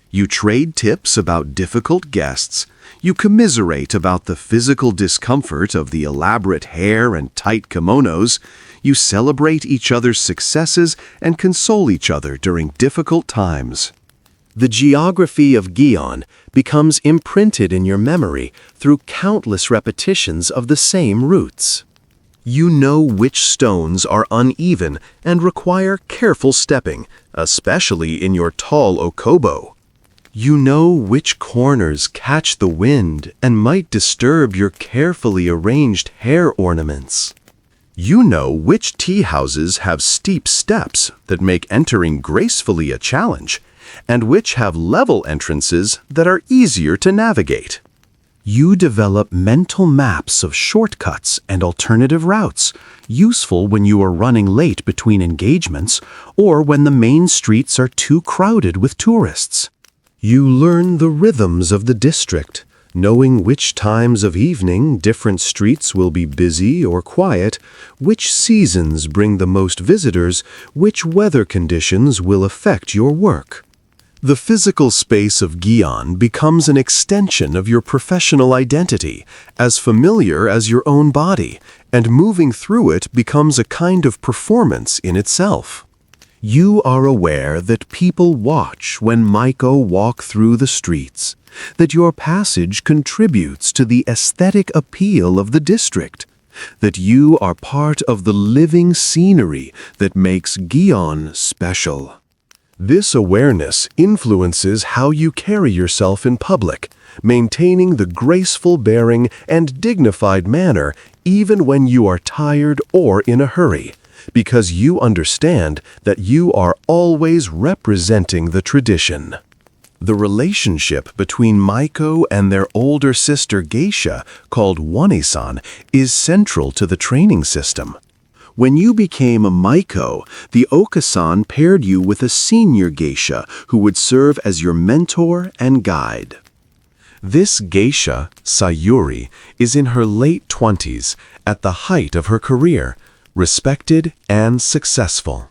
You trade tips about difficult guests. You commiserate about the physical discomfort of the elaborate hair and tight kimonos. You celebrate each other's successes and console each other during difficult times. The geography of Gion becomes imprinted in your memory through countless repetitions of the same routes. You know which stones are uneven and require careful stepping, especially in your tall okobo. You know which corners catch the wind and might disturb your carefully arranged hair ornaments. You know which tea houses have steep steps that make entering gracefully a challenge, and which have level entrances that are easier to navigate. You develop mental maps of shortcuts and alternative routes, useful when you are running late between engagements or when the main streets are too crowded with tourists. You learn the rhythms of the district, knowing which times of evening different streets will be busy or quiet, which seasons bring the most visitors, which weather conditions will affect your work. The physical space of Gion becomes an extension of your professional identity, as familiar as your own body, and moving through it becomes a kind of performance in itself. You are aware that people watch when Maiko walk through the streets, that your passage contributes to the aesthetic appeal of the district, that you are part of the living scenery that makes Gion special. This awareness influences how you carry yourself in public, maintaining the graceful bearing and dignified manner even when you are tired or in a hurry, because you understand that you are always representing the tradition. The relationship between Maiko and their older sister Geisha, called Wane-san, is central to the training system. When you became a Maiko, the Oka-san paired you with a senior geisha who would serve as your mentor and guide. This geisha, Sayuri, is in her late 20s, at the height of her career, respected and successful.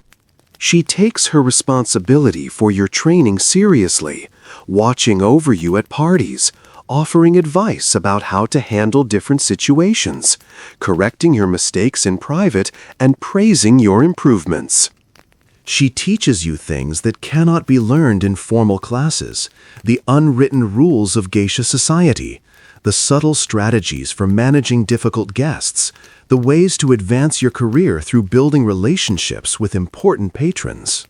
She takes her responsibility for your training seriously, watching over you at parties, offering advice about how to handle different situations, correcting your mistakes in private, and praising your improvements. She teaches you things that cannot be learned in formal classes, the unwritten rules of geisha society, the subtle strategies for managing difficult guests, the ways to advance your career through building relationships with important patrons.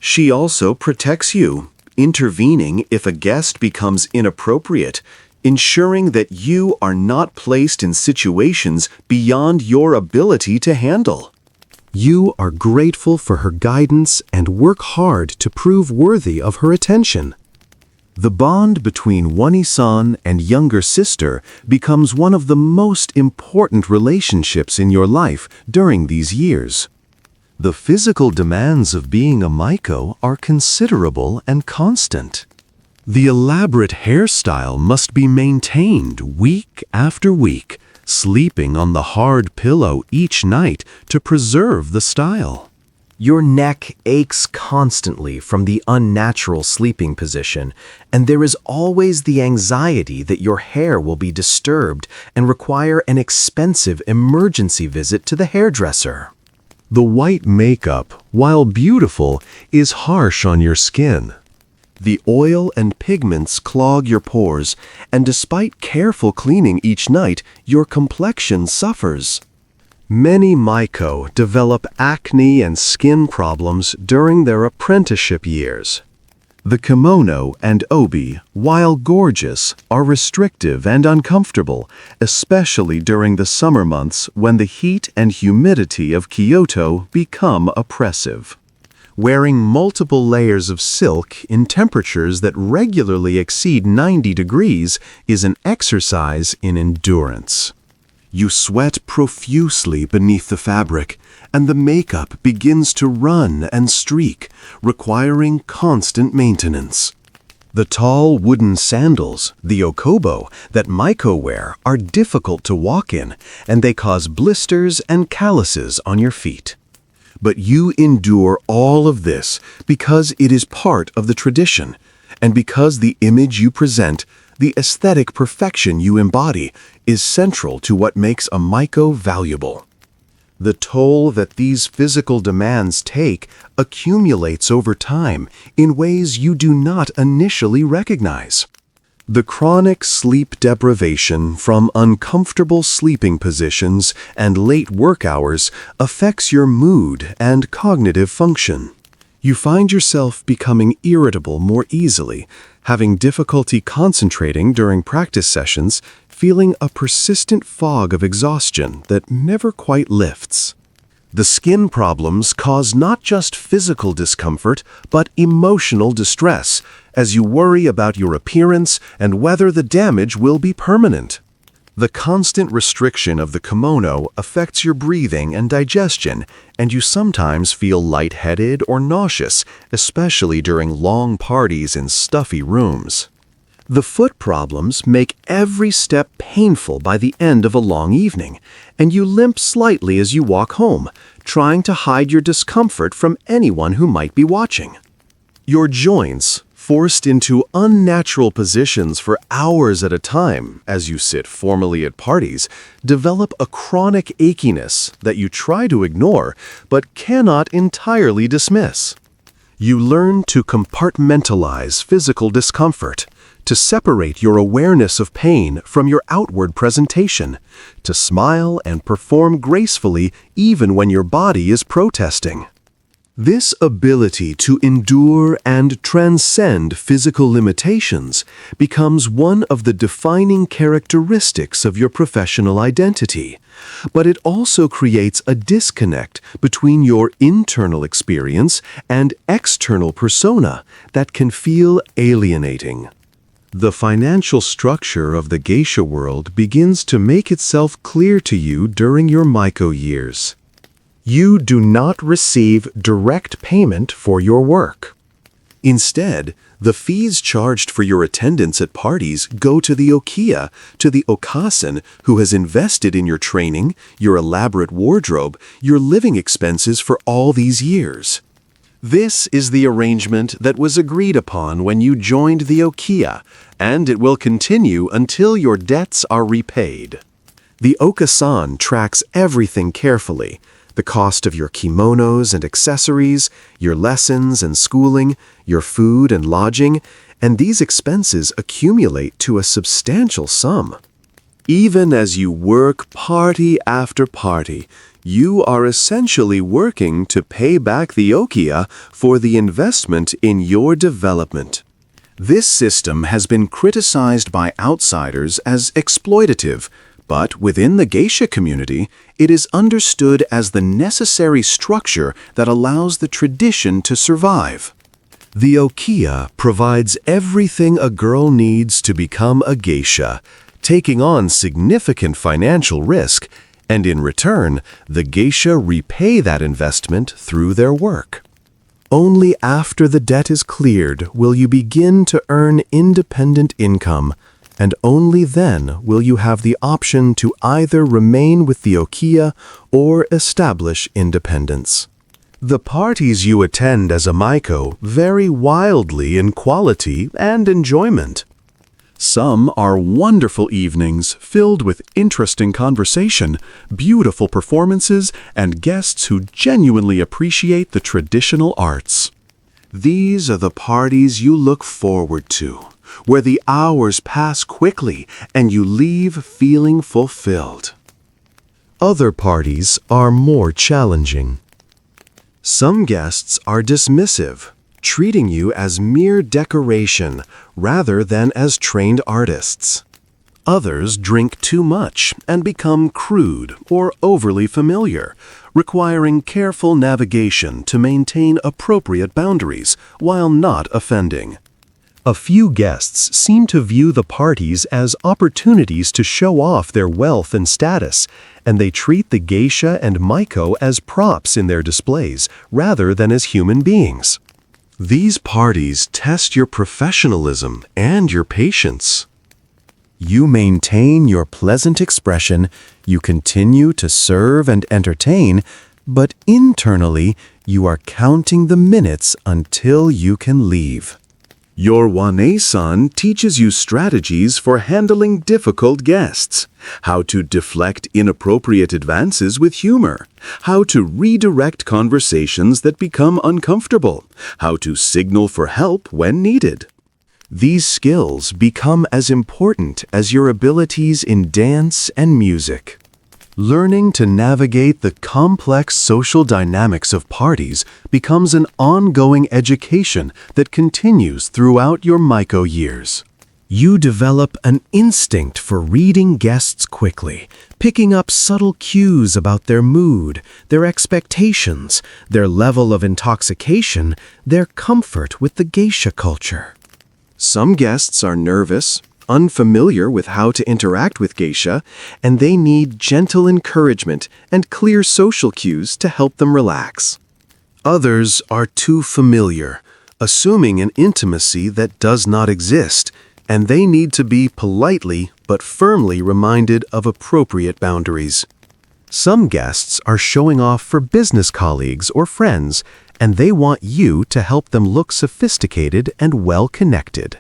She also protects you, intervening if a guest becomes inappropriate, ensuring that you are not placed in situations beyond your ability to handle. You are grateful for her guidance and work hard to prove worthy of her attention. The bond between Wani-san and younger sister becomes one of the most important relationships in your life during these years. The physical demands of being a Maiko are considerable and constant. The elaborate hairstyle must be maintained week after week, sleeping on the hard pillow each night to preserve the style. Your neck aches constantly from the unnatural sleeping position, and there is always the anxiety that your hair will be disturbed and require an expensive emergency visit to the hairdresser. The white makeup, while beautiful, is harsh on your skin. The oil and pigments clog your pores, and despite careful cleaning each night, your complexion suffers. Many Maiko develop acne and skin problems during their apprenticeship years. The kimono and obi, while gorgeous, are restrictive and uncomfortable, especially during the summer months when the heat and humidity of Kyoto become oppressive. Wearing multiple layers of silk in temperatures that regularly exceed 90 degrees is an exercise in endurance. You sweat profusely beneath the fabric, and the makeup begins to run and streak, requiring constant maintenance. The tall wooden sandals, the okobo, that Maiko wear are difficult to walk in, and they cause blisters and calluses on your feet. But you endure all of this because it is part of the tradition, and because the image you present, the aesthetic perfection you embody, is central to what makes a Maiko valuable. The toll that these physical demands take accumulates over time in ways you do not initially recognize. The chronic sleep deprivation from uncomfortable sleeping positions and late work hours affects your mood and cognitive function. You find yourself becoming irritable more easily, having difficulty concentrating during practice sessions, feeling a persistent fog of exhaustion that never quite lifts. The skin problems cause not just physical discomfort, but emotional distress, as you worry about your appearance and whether the damage will be permanent. The constant restriction of the kimono affects your breathing and digestion, and you sometimes feel lightheaded or nauseous, especially during long parties in stuffy rooms. The foot problems make every step painful by the end of a long evening, and you limp slightly as you walk home, trying to hide your discomfort from anyone who might be watching. Your joints, forced into unnatural positions for hours at a time as you sit formally at parties, develop a chronic achiness that you try to ignore but cannot entirely dismiss. You learn to compartmentalize physical discomfort, to separate your awareness of pain from your outward presentation, to smile and perform gracefully even when your body is protesting. This ability to endure and transcend physical limitations becomes one of the defining characteristics of your professional identity, but it also creates a disconnect between your internal experience and external persona that can feel alienating. The financial structure of the geisha world begins to make itself clear to you during your Maiko years. You do not receive direct payment for your work. Instead, the fees charged for your attendance at parties go to the okiya, to the okasan who has invested in your training, your elaborate wardrobe, your living expenses for all these years. This is the arrangement that was agreed upon when you joined the okiya, and it will continue until your debts are repaid. The okasan tracks everything carefully: the cost of your kimonos and accessories, your lessons and schooling, your food and lodging, and these expenses accumulate to a substantial sum. Even as you work party after party, you are essentially working to pay back the okiya for the investment in your development. This system has been criticized by outsiders as exploitative, but within the geisha community, it is understood as the necessary structure that allows the tradition to survive. The okiya provides everything a girl needs to become a geisha, taking on significant financial risk, and in return, the geisha repay that investment through their work. Only after the debt is cleared will you begin to earn independent income, and only then will you have the option to either remain with the okiya or establish independence. The parties you attend as a Maiko vary wildly in quality and enjoyment. Some are wonderful evenings filled with interesting conversation, beautiful performances, and guests who genuinely appreciate the traditional arts. These are the parties you look forward to, where the hours pass quickly and you leave feeling fulfilled. Other parties are more challenging. Some guests are dismissive, treating you as mere decoration rather than as trained artists. Others drink too much and become crude or overly familiar, requiring careful navigation to maintain appropriate boundaries while not offending. A few guests seem to view the parties as opportunities to show off their wealth and status, and they treat the geisha and Maiko as props in their displays rather than as human beings. These parties test your professionalism and your patience. You maintain your pleasant expression, you continue to serve and entertain, but internally you are counting the minutes until you can leave. Your Wane-san teaches you strategies for handling difficult guests, how to deflect inappropriate advances with humor, how to redirect conversations that become uncomfortable, how to signal for help when needed. These skills become as important as your abilities in dance and music. Learning to navigate the complex social dynamics of parties becomes an ongoing education that continues throughout your Maiko years. You develop an instinct for reading guests quickly, picking up subtle cues about their mood, their expectations, their level of intoxication, their comfort with the geisha culture. Some guests are nervous, unfamiliar with how to interact with geisha, and they need gentle encouragement and clear social cues to help them relax. Others are too familiar, assuming an intimacy that does not exist, and they need to be politely but firmly reminded of appropriate boundaries. Some guests are showing off for business colleagues or friends, and they want you to help them look sophisticated and well-connected.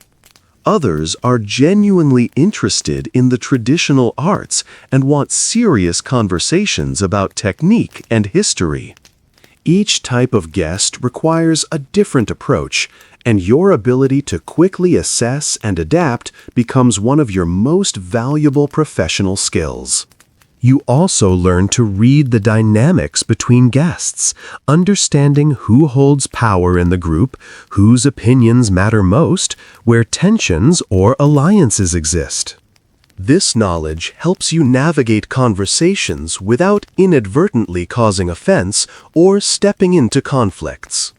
Others are genuinely interested in the traditional arts and want serious conversations about technique and history. Each type of guest requires a different approach, and your ability to quickly assess and adapt becomes one of your most valuable professional skills. You also learn to read the dynamics between guests, understanding who holds power in the group, whose opinions matter most, where tensions or alliances exist. This knowledge helps you navigate conversations without inadvertently causing offense or stepping into conflicts.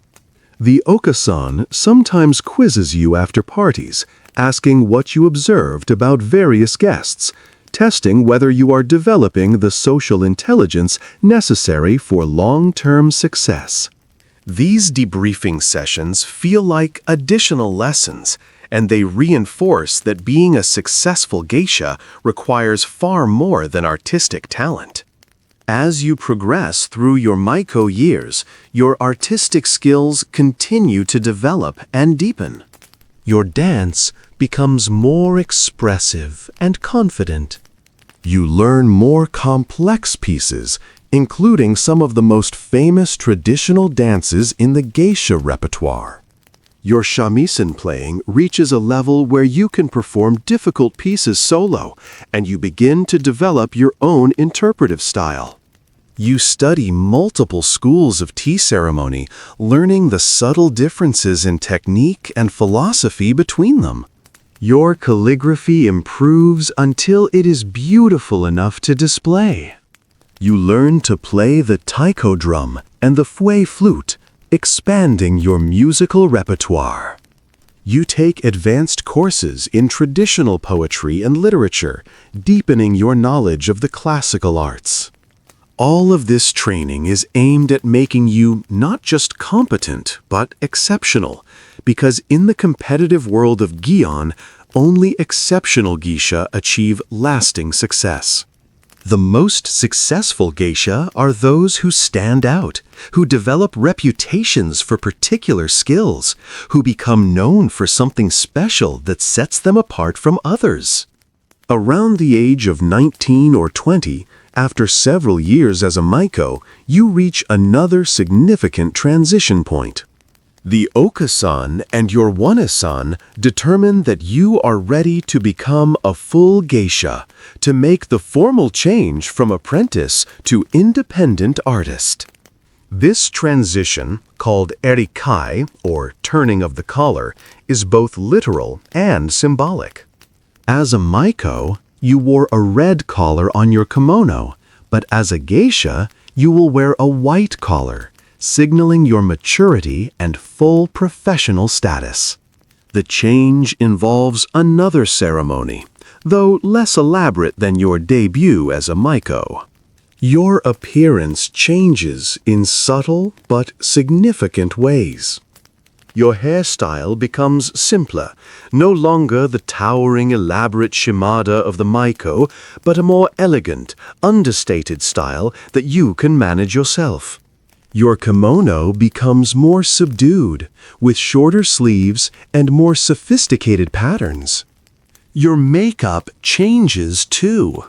The Okasan sometimes quizzes you after parties, asking what you observed about various guests, testing whether you are developing the social intelligence necessary for long-term success. These debriefing sessions feel like additional lessons, and they reinforce that being a successful geisha requires far more than artistic talent. As you progress through your Maiko years, your artistic skills continue to develop and deepen. Your dance becomes more expressive and confident. You learn more complex pieces, including some of the most famous traditional dances in the geisha repertoire. Your shamisen playing reaches a level where you can perform difficult pieces solo, and you begin to develop your own interpretive style. You study multiple schools of tea ceremony, learning the subtle differences in technique and philosophy between them. Your calligraphy improves until it is beautiful enough to display. You learn to play the taiko drum and the fue flute, expanding your musical repertoire. You take advanced courses in traditional poetry and literature, deepening your knowledge of the classical arts. All of this training is aimed at making you not just competent, but exceptional, because in the competitive world of Gion, only exceptional geisha achieve lasting success. The most successful geisha are those who stand out, who develop reputations for particular skills, who become known for something special that sets them apart from others. Around the age of 19 or 20, after several years as a Maiko, you reach another significant transition point. The Okasan and your One-san determine that you are ready to become a full geisha, to make the formal change from apprentice to independent artist. This transition, called erikai, or turning of the collar, is both literal and symbolic. As a Maiko, you wore a red collar on your kimono, but as a geisha, you will wear a white collar, signaling your maturity and full professional status. The change involves another ceremony, though less elaborate than your debut as a Maiko. Your appearance changes in subtle but significant ways. Your hairstyle becomes simpler, no longer the towering, elaborate shimada of the Maiko, but a more elegant, understated style that you can manage yourself. Your kimono becomes more subdued, with shorter sleeves and more sophisticated patterns. Your makeup changes too.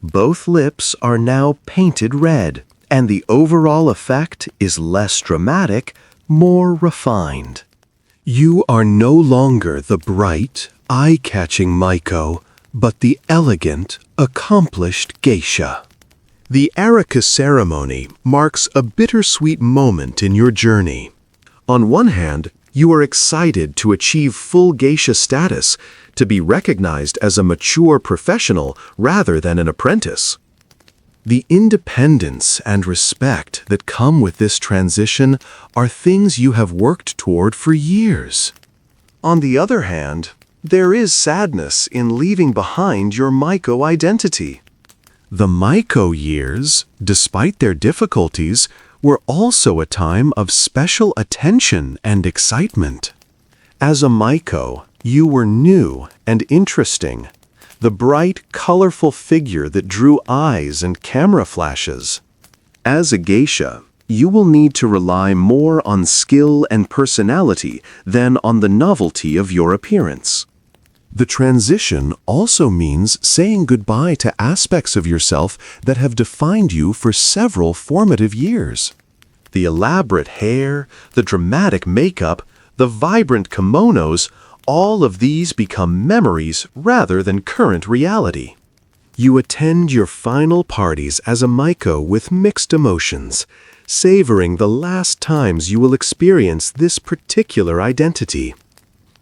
Both lips are now painted red, and the overall effect is less dramatic, more refined. You are no longer the bright, eye-catching Maiko, but the elegant, accomplished geisha. The Arika ceremony marks a bittersweet moment in your journey. On one hand, you are excited to achieve full geisha status, to be recognized as a mature professional rather than an apprentice. The independence and respect that come with this transition are things you have worked toward for years. On the other hand, there is sadness in leaving behind your Maiko identity. The Maiko years, despite their difficulties, were also a time of special attention and excitement. As a Maiko, you were new and interesting, the bright, colorful figure that drew eyes and camera flashes. As a geisha, you will need to rely more on skill and personality than on the novelty of your appearance. The transition also means saying goodbye to aspects of yourself that have defined you for several formative years. The elaborate hair, the dramatic makeup, the vibrant kimonos, all of these become memories rather than current reality. You attend your final parties as a Maiko with mixed emotions, savoring the last times you will experience this particular identity.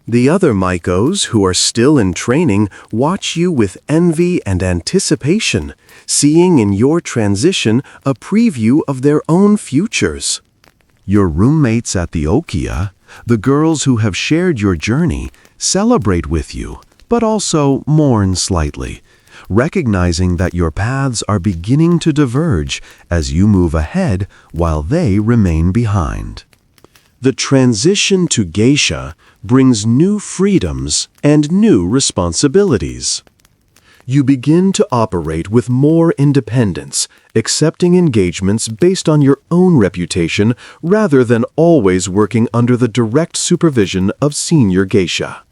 The other Maikos who are still in training watch you with envy and anticipation, seeing in your transition a preview of their own futures. Your roommates at the Okiya, the girls who have shared your journey, celebrate with you, but also mourn slightly, recognizing that your paths are beginning to diverge as you move ahead while they remain behind. The transition to geisha brings new freedoms and new responsibilities. You begin to operate with more independence, accepting engagements based on your own reputation rather than always working under the direct supervision of senior geisha.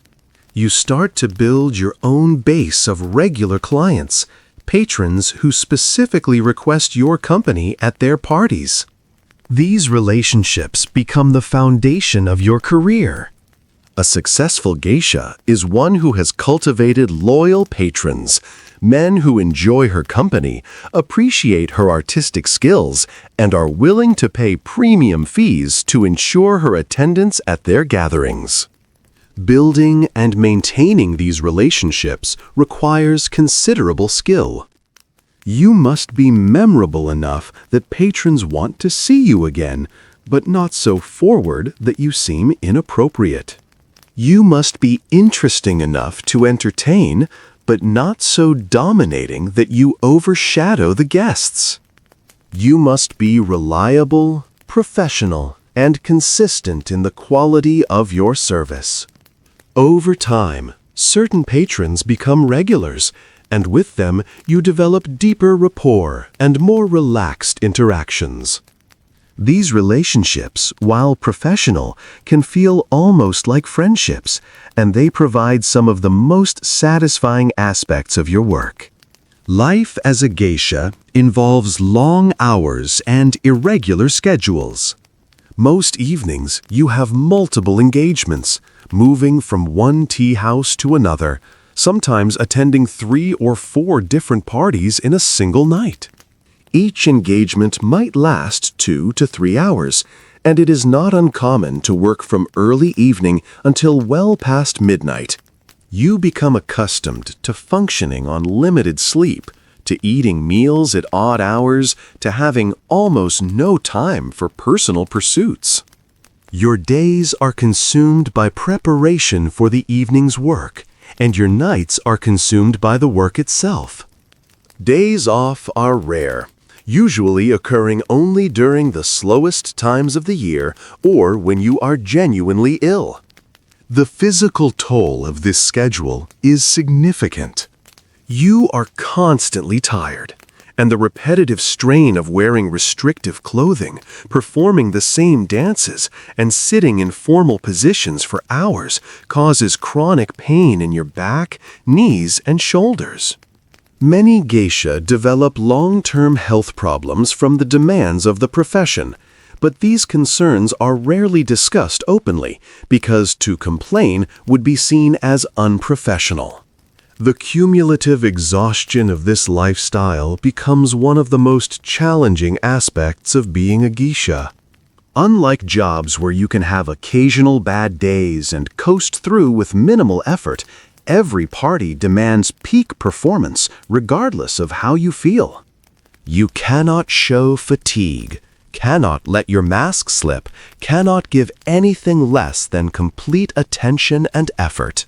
You start to build your own base of regular clients, patrons who specifically request your company at their parties. These relationships become the foundation of your career. A successful geisha is one who has cultivated loyal patrons, men who enjoy her company, appreciate her artistic skills, and are willing to pay premium fees to ensure her attendance at their gatherings. Building and maintaining these relationships requires considerable skill. You must be memorable enough that patrons want to see you again, but not so forward that you seem inappropriate. You must be interesting enough to entertain, but not so dominating that you overshadow the guests. You must be reliable, professional, and consistent in the quality of your service. Over time, certain patrons become regulars, and with them you develop deeper rapport and more relaxed interactions. These relationships, while professional, can feel almost like friendships, and they provide some of the most satisfying aspects of your work. Life as a geisha involves long hours and irregular schedules. Most evenings, you have multiple engagements, moving from one tea house to another, sometimes attending 3 or 4 different parties in a single night. Each engagement might last 2 to 3 hours, and it is not uncommon to work from early evening until well past midnight. You become accustomed to functioning on limited sleep, to eating meals at odd hours, to having almost no time for personal pursuits. Your days are consumed by preparation for the evening's work, and your nights are consumed by the work itself. Days off are rare, usually occurring only during the slowest times of the year or when you are genuinely ill. The physical toll of this schedule is significant. You are constantly tired, and the repetitive strain of wearing restrictive clothing, performing the same dances, and sitting in formal positions for hours causes chronic pain in your back, knees, and shoulders. Many geisha develop long-term health problems from the demands of the profession, but these concerns are rarely discussed openly because to complain would be seen as unprofessional. The cumulative exhaustion of this lifestyle becomes one of the most challenging aspects of being a geisha. Unlike jobs where you can have occasional bad days and coast through with minimal effort, every party demands peak performance regardless of how you feel. You cannot show fatigue, cannot let your mask slip, cannot give anything less than complete attention and effort.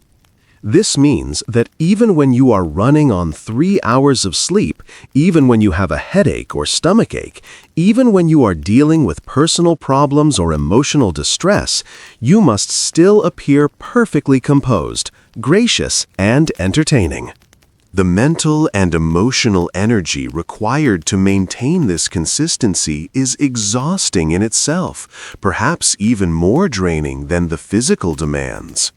This means that even when you are running on 3 hours of sleep, even when you have a headache or stomachache, even when you are dealing with personal problems or emotional distress, you must still appear perfectly composed, gracious, and entertaining. The mental and emotional energy required to maintain this consistency is exhausting in itself, perhaps even more draining than the physical demands.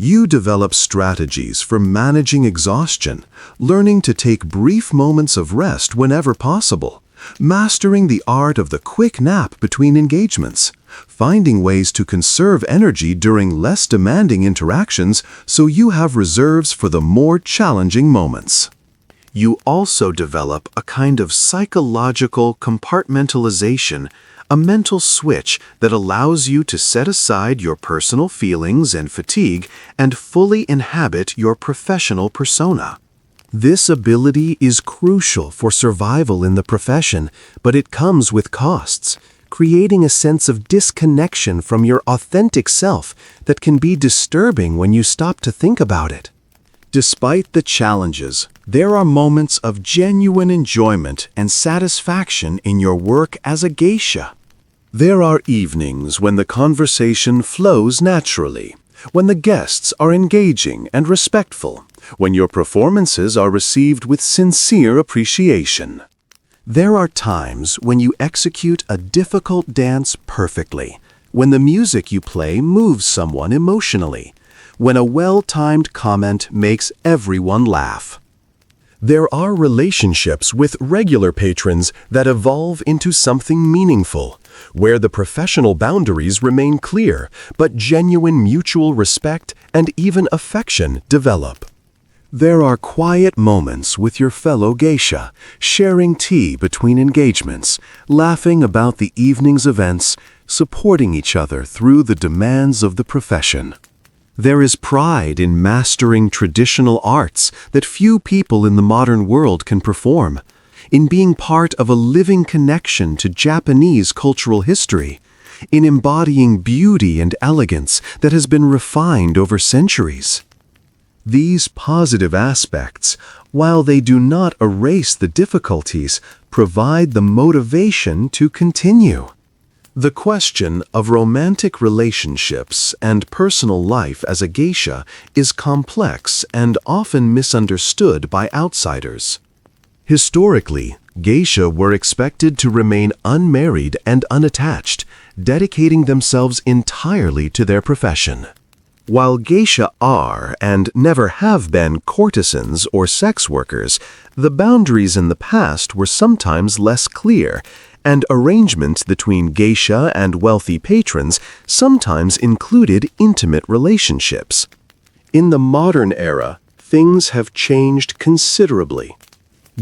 You develop strategies for managing exhaustion, learning to take brief moments of rest whenever possible, mastering the art of the quick nap between engagements, finding ways to conserve energy during less demanding interactions so you have reserves for the more challenging moments. You also develop a kind of psychological compartmentalization, a mental switch that allows you to set aside your personal feelings and fatigue and fully inhabit your professional persona. This ability is crucial for survival in the profession, but it comes with costs, creating a sense of disconnection from your authentic self that can be disturbing when you stop to think about it. Despite the challenges, there are moments of genuine enjoyment and satisfaction in your work as a geisha. There are evenings when the conversation flows naturally, when the guests are engaging and respectful, when your performances are received with sincere appreciation. There are times when you execute a difficult dance perfectly, when the music you play moves someone emotionally, when a well-timed comment makes everyone laugh. There are relationships with regular patrons that evolve into something meaningful, where the professional boundaries remain clear, but genuine mutual respect and even affection develop. There are quiet moments with your fellow geisha, sharing tea between engagements, laughing about the evening's events, supporting each other through the demands of the profession. There is pride in mastering traditional arts that few people in the modern world can perform, in being part of a living connection to Japanese cultural history, in embodying beauty and elegance that has been refined over centuries. These positive aspects, while they do not erase the difficulties, provide the motivation to continue. The question of romantic relationships and personal life as a geisha is complex and often misunderstood by outsiders. Historically, geisha were expected to remain unmarried and unattached, dedicating themselves entirely to their profession. While geisha are and never have been courtesans or sex workers, the boundaries in the past were sometimes less clear, and arrangements between geisha and wealthy patrons sometimes included intimate relationships. In the modern era, things have changed considerably.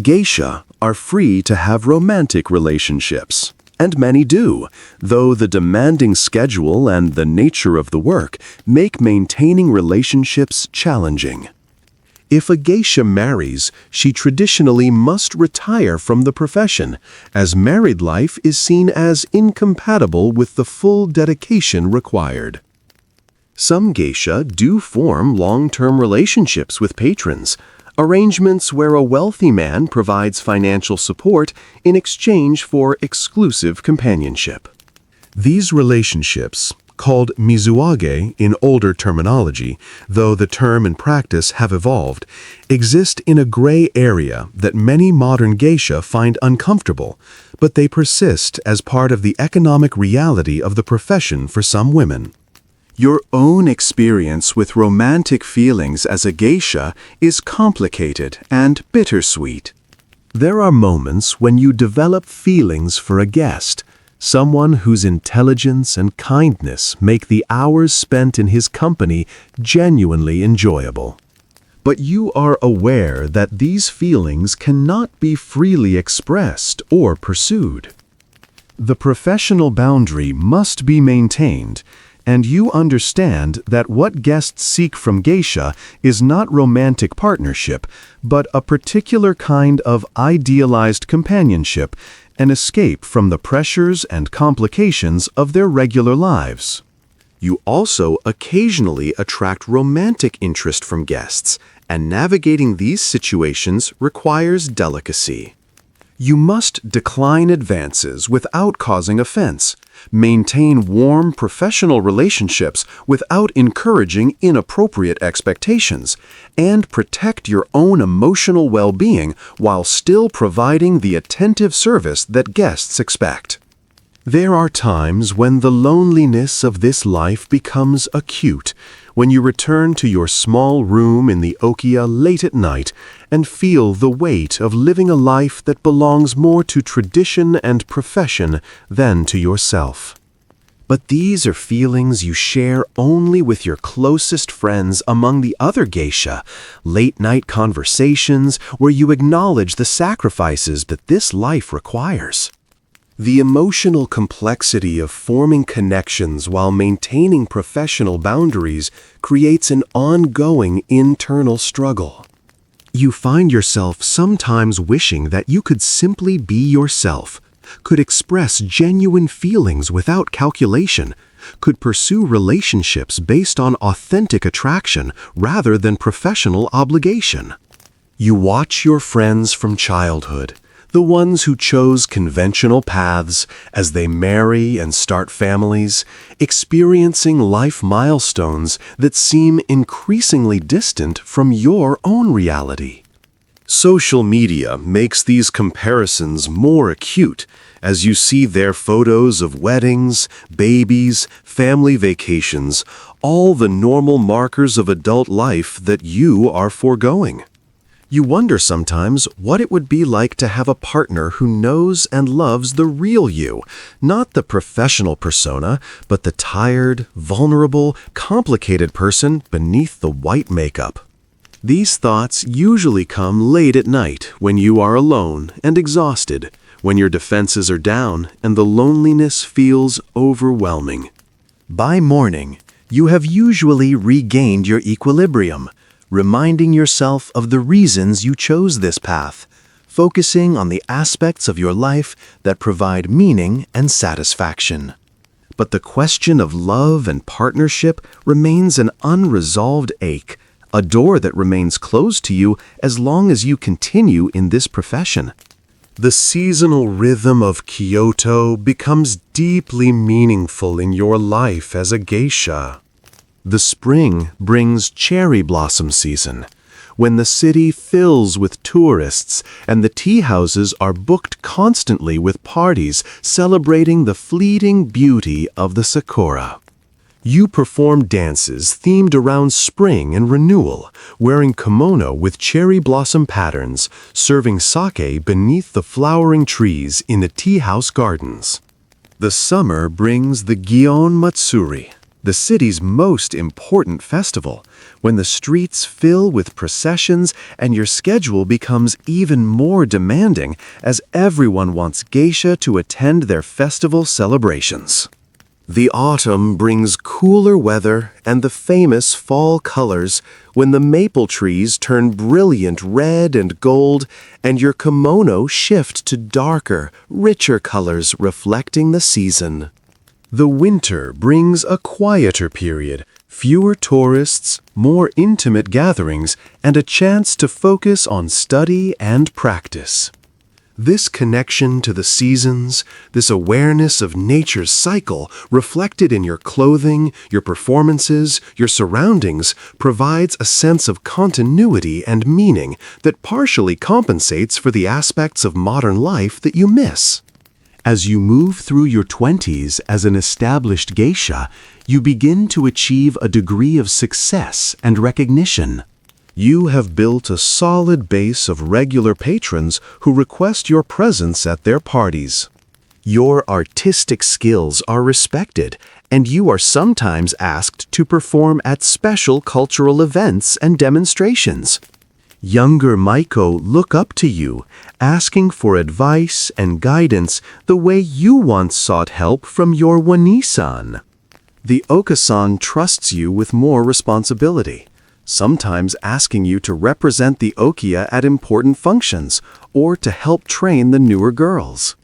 Geisha are free to have romantic relationships, and many do, though the demanding schedule and the nature of the work make maintaining relationships challenging. If a geisha marries, she traditionally must retire from the profession, as married life is seen as incompatible with the full dedication required. Some geisha do form long-term relationships with patrons, arrangements where a wealthy man provides financial support in exchange for exclusive companionship. These relationships, called mizuage in older terminology, though the term and practice have evolved, exist in a gray area that many modern geisha find uncomfortable, but they persist as part of the economic reality of the profession for some women. Your own experience with romantic feelings as a geisha is complicated and bittersweet. There are moments when you develop feelings for a guest, someone whose intelligence and kindness make the hours spent in his company genuinely enjoyable. But you are aware that these feelings cannot be freely expressed or pursued. The professional boundary must be maintained, and you understand that what guests seek from geisha is not romantic partnership, but a particular kind of idealized companionship, an escape from the pressures and complications of their regular lives. You also occasionally attract romantic interest from guests, and navigating these situations requires delicacy. You must decline advances without causing offense, maintain warm professional relationships without encouraging inappropriate expectations, and protect your own emotional well-being while still providing the attentive service that guests expect. There are times when the loneliness of this life becomes acute, when you return to your small room in the okia late at night and feel the weight of living a life that belongs more to tradition and profession than to yourself. But these are feelings you share only with your closest friends among the other geisha, late-night conversations where you acknowledge the sacrifices that this life requires. The emotional complexity of forming connections while maintaining professional boundaries creates an ongoing internal struggle. You find yourself sometimes wishing that you could simply be yourself, could express genuine feelings without calculation, could pursue relationships based on authentic attraction rather than professional obligation. You watch your friends from childhood, the ones who chose conventional paths as they marry and start families, experiencing life milestones that seem increasingly distant from your own reality. Social media makes these comparisons more acute as you see their photos of weddings, babies, family vacations, all the normal markers of adult life that you are foregoing. You wonder sometimes what it would be like to have a partner who knows and loves the real you, not the professional persona, but the tired, vulnerable, complicated person beneath the white makeup. These thoughts usually come late at night when you are alone and exhausted, when your defenses are down and the loneliness feels overwhelming. By morning, you have usually regained your equilibrium, reminding yourself of the reasons you chose this path, focusing on the aspects of your life that provide meaning and satisfaction. But the question of love and partnership remains an unresolved ache, a door that remains closed to you as long as you continue in this profession. The seasonal rhythm of Kyoto becomes deeply meaningful in your life as a geisha. The spring brings cherry blossom season, when the city fills with tourists and the tea houses are booked constantly with parties celebrating the fleeting beauty of the sakura. You perform dances themed around spring and renewal, wearing kimono with cherry blossom patterns, serving sake beneath the flowering trees in the tea house gardens. The summer brings the Gion Matsuri, the city's most important festival, when the streets fill with processions and your schedule becomes even more demanding as everyone wants geisha to attend their festival celebrations. The autumn brings cooler weather and the famous fall colors when the maple trees turn brilliant red and gold and your kimono shift to darker, richer colors reflecting the season. The winter brings a quieter period, fewer tourists, more intimate gatherings, and a chance to focus on study and practice. This connection to the seasons, this awareness of nature's cycle reflected in your clothing, your performances, your surroundings, provides a sense of continuity and meaning that partially compensates for the aspects of modern life that you miss. As you move through your 20s as an established geisha, you begin to achieve a degree of success and recognition. You have built a solid base of regular patrons who request your presence at their parties. Your artistic skills are respected, and you are sometimes asked to perform at special cultural events and demonstrations. Younger Maiko look up to you, asking for advice and guidance the way you once sought help from your Wani-san. The Okasan trusts you with more responsibility, sometimes asking you to represent the Okiya at important functions or to help train the newer girls.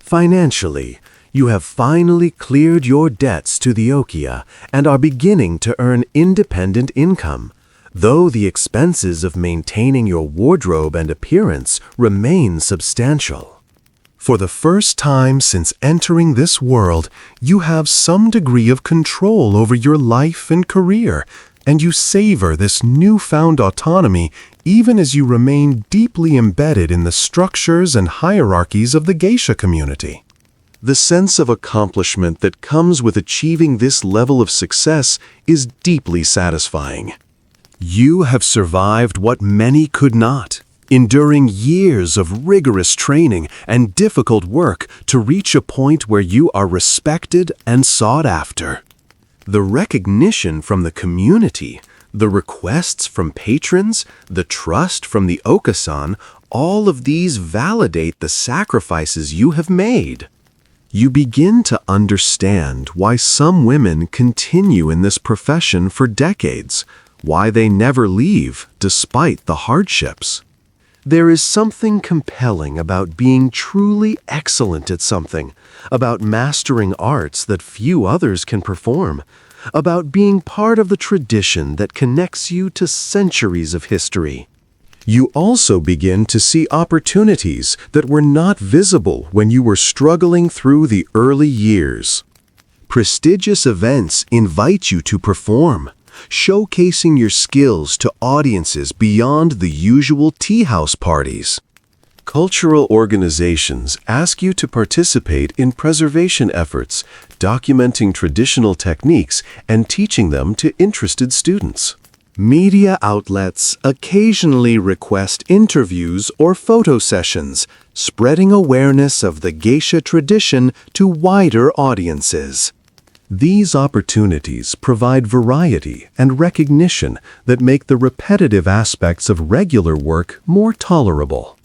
Financially, you have finally cleared your debts to the Okiya and are beginning to earn independent income, though the expenses of maintaining your wardrobe and appearance remain substantial. For the first time since entering this world, you have some degree of control over your life and career, and you savor this newfound autonomy even as you remain deeply embedded in the structures and hierarchies of the geisha community. The sense of accomplishment that comes with achieving this level of success is deeply satisfying. You have survived what many could not, enduring years of rigorous training and difficult work to reach a point where you are respected and sought after. The recognition from the community, the requests from patrons, the trust from the Okasan, all of these validate the sacrifices you have made. You begin to understand why some women continue in this profession for decades, why they never leave despite the hardships. There is something compelling about being truly excellent at something, about mastering arts that few others can perform, about being part of the tradition that connects you to centuries of history. You also begin to see opportunities that were not visible when you were struggling through the early years. Prestigious events invite you to perform, showcasing your skills to audiences beyond the usual tea house parties. Cultural organizations ask you to participate in preservation efforts, documenting traditional techniques and teaching them to interested students. Media outlets occasionally request interviews or photo sessions, spreading awareness of the geisha tradition to wider audiences. These opportunities provide variety and recognition that make the repetitive aspects of regular work more tolerable.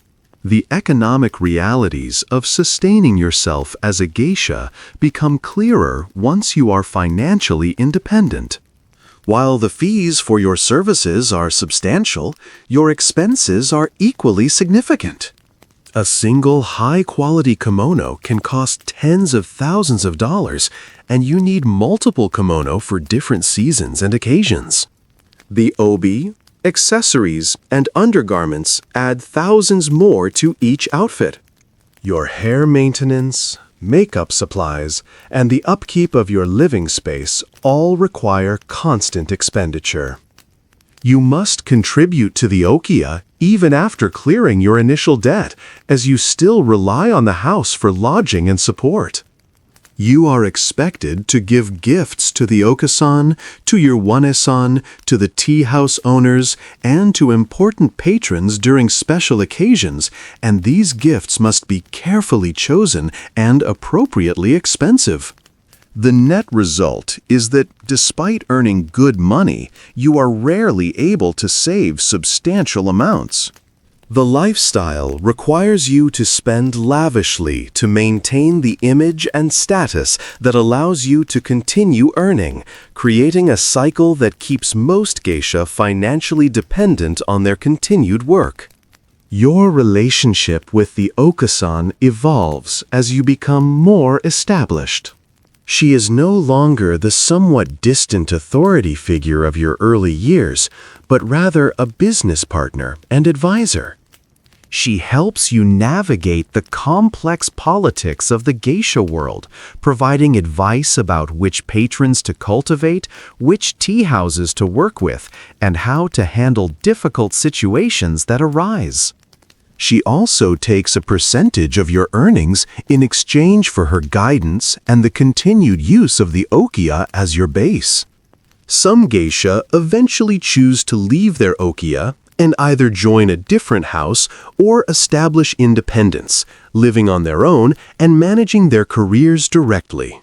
The economic realities of sustaining yourself as a geisha become clearer once you are financially independent. While the fees for your services are substantial, your expenses are equally significant. A single high-quality kimono can cost tens of thousands of dollars, and you need multiple kimono for different seasons and occasions. The obi, accessories, and undergarments add thousands more to each outfit. Your hair maintenance, makeup supplies, and the upkeep of your living space all require constant expenditure. You must contribute to the okiya even after clearing your initial debt, as you still rely on the house for lodging and support. You are expected to give gifts to the okasan, to your wane-san, to the tea house owners, and to important patrons during special occasions, and these gifts must be carefully chosen and appropriately expensive. The net result is that despite earning good money, you are rarely able to save substantial amounts. The lifestyle requires you to spend lavishly to maintain the image and status that allows you to continue earning, creating a cycle that keeps most geisha financially dependent on their continued work. Your relationship with the okasan evolves as you become more established. She is no longer the somewhat distant authority figure of your early years, but rather a business partner and advisor. She helps you navigate the complex politics of the geisha world, providing advice about which patrons to cultivate, which tea houses to work with, and how to handle difficult situations that arise. She also takes a percentage of your earnings in exchange for her guidance and the continued use of the okiya as your base. Some geisha eventually choose to leave their okiya and either join a different house or establish independence, living on their own and managing their careers directly.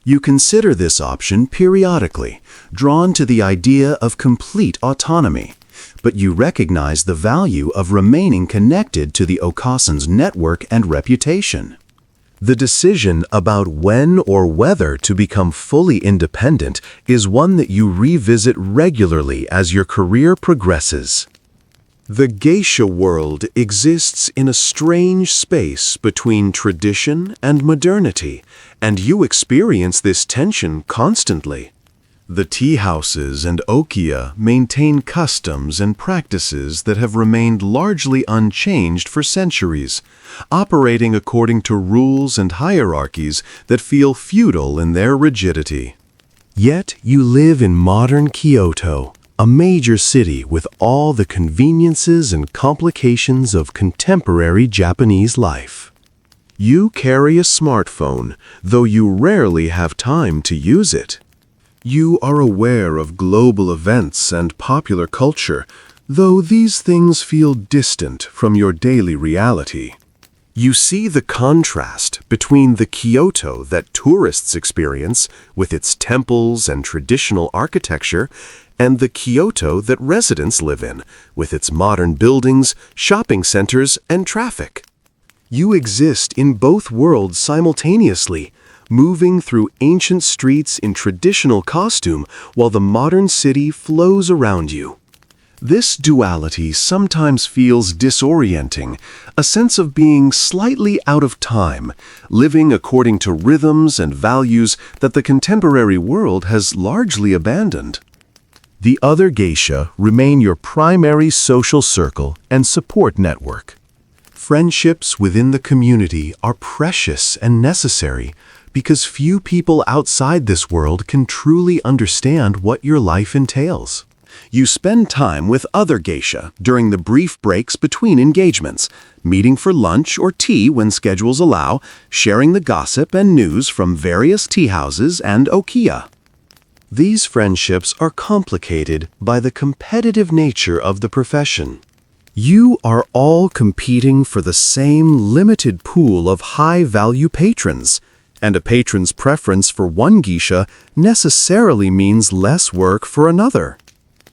You consider this option periodically, drawn to the idea of complete autonomy, but you recognize the value of remaining connected to the okasan's network and reputation. The decision about when or whether to become fully independent is one that you revisit regularly as your career progresses. The geisha world exists in a strange space between tradition and modernity, and you experience this tension constantly. The tea houses and okiya maintain customs and practices that have remained largely unchanged for centuries, operating according to rules and hierarchies that feel feudal in their rigidity. Yet you live in modern Kyoto, a major city with all the conveniences and complications of contemporary Japanese life. You carry a smartphone, though you rarely have time to use it. You are aware of global events and popular culture, though these things feel distant from your daily reality. You see the contrast between the Kyoto that tourists experience, with its temples and traditional architecture, and the Kyoto that residents live in, with its modern buildings, shopping centers, and traffic. You exist in both worlds simultaneously, moving through ancient streets in traditional costume while the modern city flows around you. This duality sometimes feels disorienting, a sense of being slightly out of time, living according to rhythms and values that the contemporary world has largely abandoned. The other geisha remain your primary social circle and support network. Friendships within the community are precious and necessary because few people outside this world can truly understand what your life entails. You spend time with other geisha during the brief breaks between engagements, meeting for lunch or tea when schedules allow, sharing the gossip and news from various tea houses and okiya. These friendships are complicated by the competitive nature of the profession. You are all competing for the same limited pool of high-value patrons, and a patron's preference for one geisha necessarily means less work for another.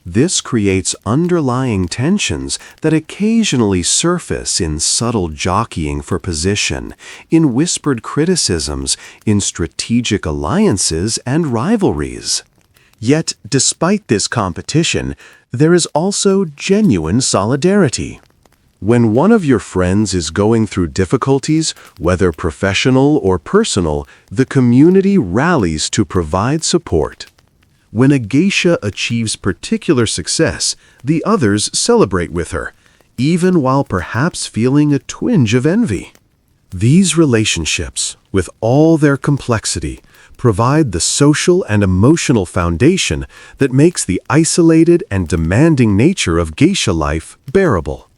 This creates underlying tensions that occasionally surface in subtle jockeying for position, in whispered criticisms, in strategic alliances and rivalries. Yet, despite this competition, there is also genuine solidarity. When one of your friends is going through difficulties, whether professional or personal, the community rallies to provide support. When a geisha achieves particular success, the others celebrate with her, even while perhaps feeling a twinge of envy. These relationships, with all their complexity, provide the social and emotional foundation that makes the isolated and demanding nature of geisha life bearable.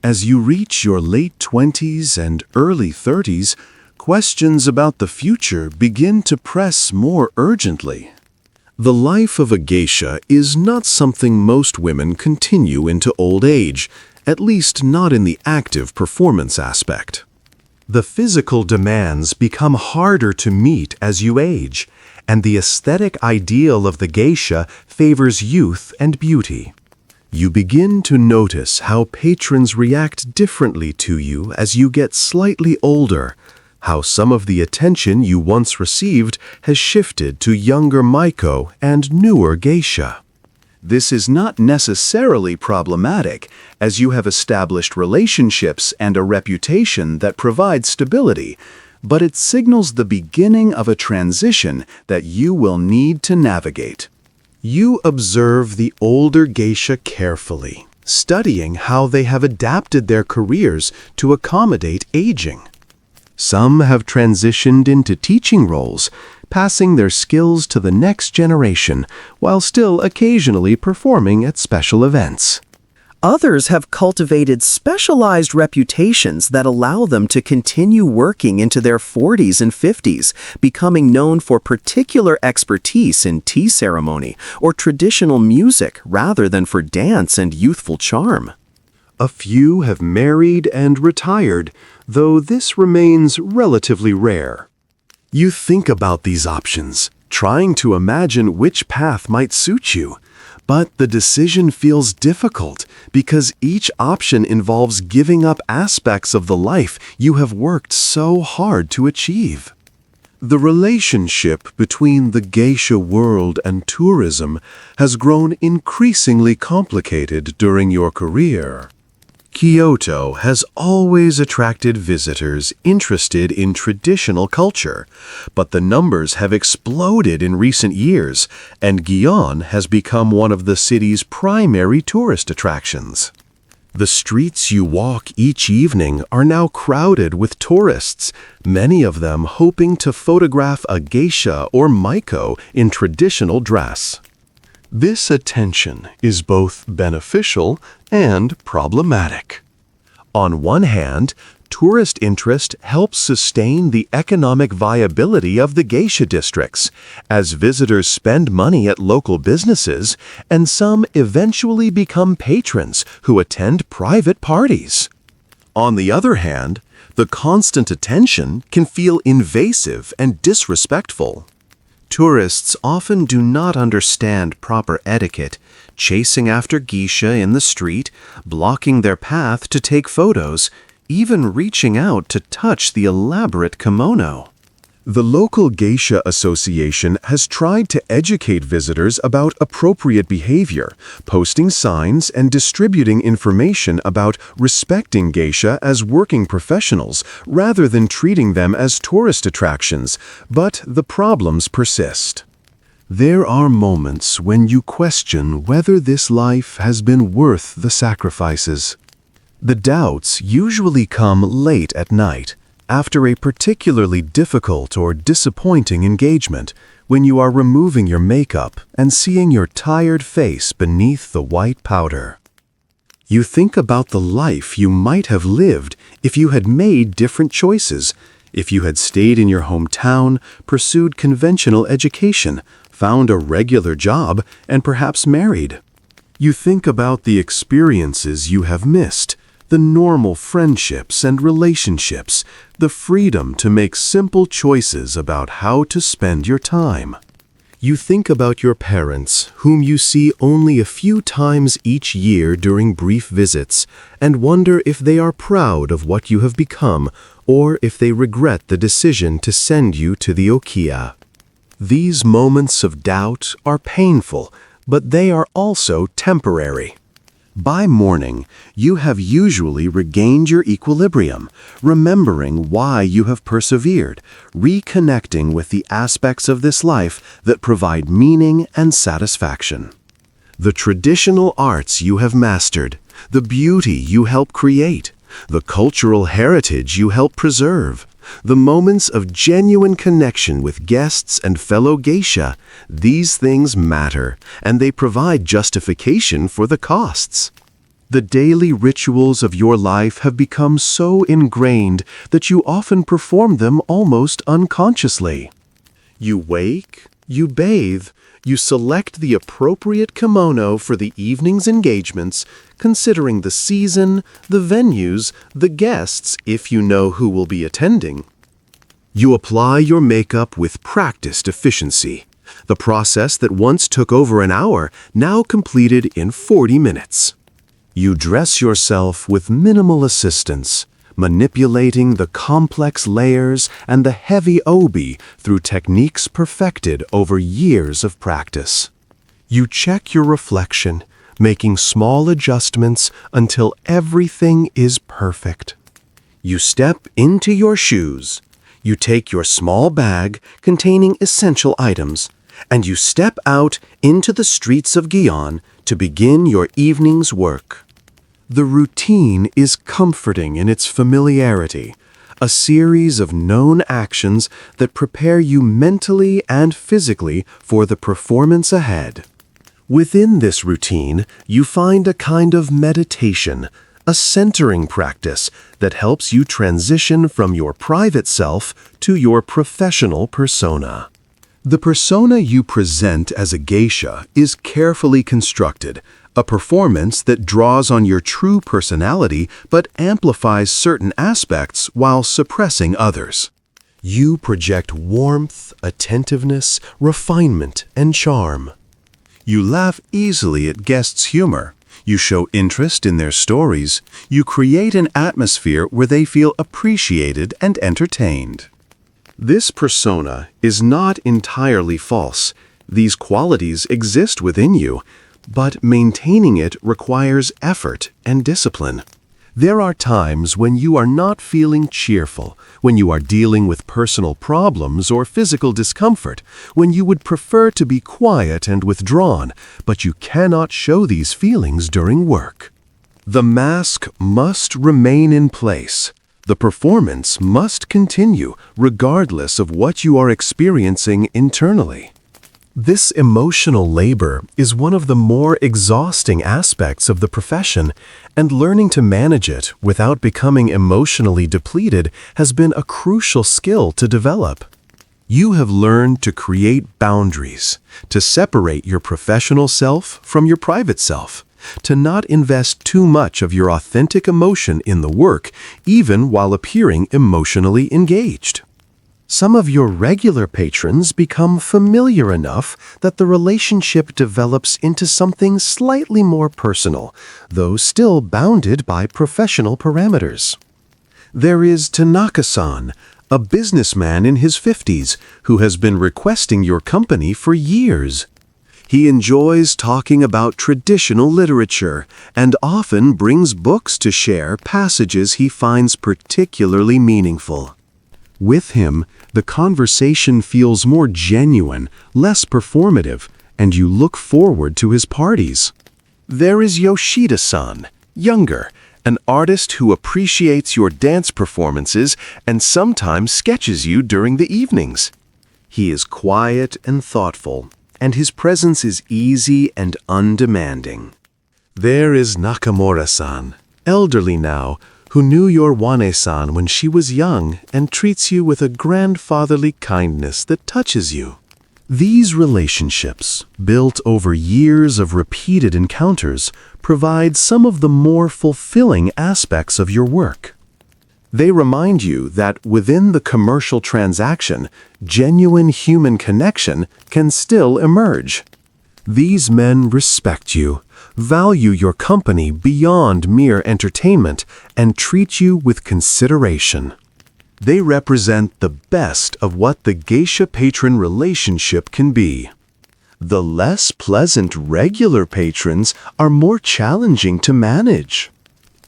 As you reach your late 20s and early 30s, questions about the future begin to press more urgently. The life of a geisha is not something most women continue into old age, at least not in the active performance aspect. The physical demands become harder to meet as you age, and the aesthetic ideal of the geisha favors youth and beauty. You begin to notice how patrons react differently to you as you get slightly older, how some of the attention you once received has shifted to younger Maiko and newer geisha. This is not necessarily problematic, as you have established relationships and a reputation that provide stability, but it signals the beginning of a transition that you will need to navigate. You observe the older geisha carefully, studying how they have adapted their careers to accommodate aging. Some have transitioned into teaching roles, passing their skills to the next generation while still occasionally performing at special events. Others have cultivated specialized reputations that allow them to continue working into their 40s and 50s, becoming known for particular expertise in tea ceremony or traditional music rather than for dance and youthful charm. A few have married and retired, though this remains relatively rare. You think about these options, trying to imagine which path might suit you. But the decision feels difficult because each option involves giving up aspects of the life you have worked so hard to achieve. The relationship between the geisha world and tourism has grown increasingly complicated during your career. Kyoto has always attracted visitors interested in traditional culture, but the numbers have exploded in recent years, and Gion has become one of the city's primary tourist attractions. The streets you walk each evening are now crowded with tourists, many of them hoping to photograph a geisha or Maiko in traditional dress. This attention is both beneficial and problematic. On one hand, tourist interest helps sustain the economic viability of the geisha districts, as visitors spend money at local businesses, and some eventually become patrons who attend private parties. On the other hand, the constant attention can feel invasive and disrespectful. Tourists often do not understand proper etiquette, chasing after geisha in the street, blocking their path to take photos, even reaching out to touch the elaborate kimono. The local geisha association has tried to educate visitors about appropriate behavior, posting signs and distributing information about respecting geisha as working professionals rather than treating them as tourist attractions, but the problems persist. There are moments when you question whether this life has been worth the sacrifices. The doubts usually come late at night, after a particularly difficult or disappointing engagement, when you are removing your makeup and seeing your tired face beneath the white powder. You think about the life you might have lived if you had made different choices, if you had stayed in your hometown, pursued conventional education, found a regular job, and perhaps married. You think about the experiences you have missed, the normal friendships and relationships, the freedom to make simple choices about how to spend your time. You think about your parents, whom you see only a few times each year during brief visits, and wonder if they are proud of what you have become, or if they regret the decision to send you to the Okia. These moments of doubt are painful, but they are also temporary. By morning, you have usually regained your equilibrium, remembering why you have persevered, reconnecting with the aspects of this life that provide meaning and satisfaction. The traditional arts you have mastered, the beauty you help create, the cultural heritage you help preserve, the moments of genuine connection with guests and fellow geisha, these things matter, and they provide justification for the costs. The daily rituals of your life have become so ingrained that you often perform them almost unconsciously. You wake, you bathe, you select the appropriate kimono for the evening's engagements, considering the season, the venues, the guests, if you know who will be attending. You apply your makeup with practiced efficiency. The process that once took over an hour, now completed in 40 minutes. You dress yourself with minimal assistance, manipulating the complex layers and the heavy obi through techniques perfected over years of practice. You check your reflection, making small adjustments until everything is perfect. You step into your shoes. You take your small bag containing essential items, and you step out into the streets of Gion to begin your evening's work. The routine is comforting in its familiarity, a series of known actions that prepare you mentally and physically for the performance ahead. Within this routine, you find a kind of meditation, a centering practice that helps you transition from your private self to your professional persona. The persona you present as a geisha is carefully constructed, a performance that draws on your true personality but amplifies certain aspects while suppressing others. You project warmth, attentiveness, refinement, and charm. You laugh easily at guests' humor. You show interest in their stories. You create an atmosphere where they feel appreciated and entertained. This persona is not entirely false. These qualities exist within you, but maintaining it requires effort and discipline. There are times when you are not feeling cheerful, when you are dealing with personal problems or physical discomfort, when you would prefer to be quiet and withdrawn, but you cannot show these feelings during work. The mask must remain in place. The performance must continue regardless of what you are experiencing internally. This emotional labor is one of the more exhausting aspects of the profession, and learning to manage it without becoming emotionally depleted has been a crucial skill to develop. You have learned to create boundaries, to separate your professional self from your private self, to not invest too much of your authentic emotion in the work, even while appearing emotionally engaged. Some of your regular patrons become familiar enough that the relationship develops into something slightly more personal, though still bounded by professional parameters. There is Tanaka-san, a businessman in his 50s who has been requesting your company for years. He enjoys talking about traditional literature and often brings books to share passages he finds particularly meaningful. With him, the conversation feels more genuine, less performative, and you look forward to his parties. There is Yoshida-san, younger, an artist who appreciates your dance performances and sometimes sketches you during the evenings. He is quiet and thoughtful, and his presence is easy and undemanding. There is Nakamura-san, elderly now, who knew your Wane-san when she was young and treats you with a grandfatherly kindness that touches you. These relationships, built over years of repeated encounters, provide some of the more fulfilling aspects of your work. They remind you that within the commercial transaction, genuine human connection can still emerge. These men respect you, value your company beyond mere entertainment, and treat you with consideration. They represent the best of what the geisha-patron relationship can be. the less pleasant regular patrons are more challenging to manage.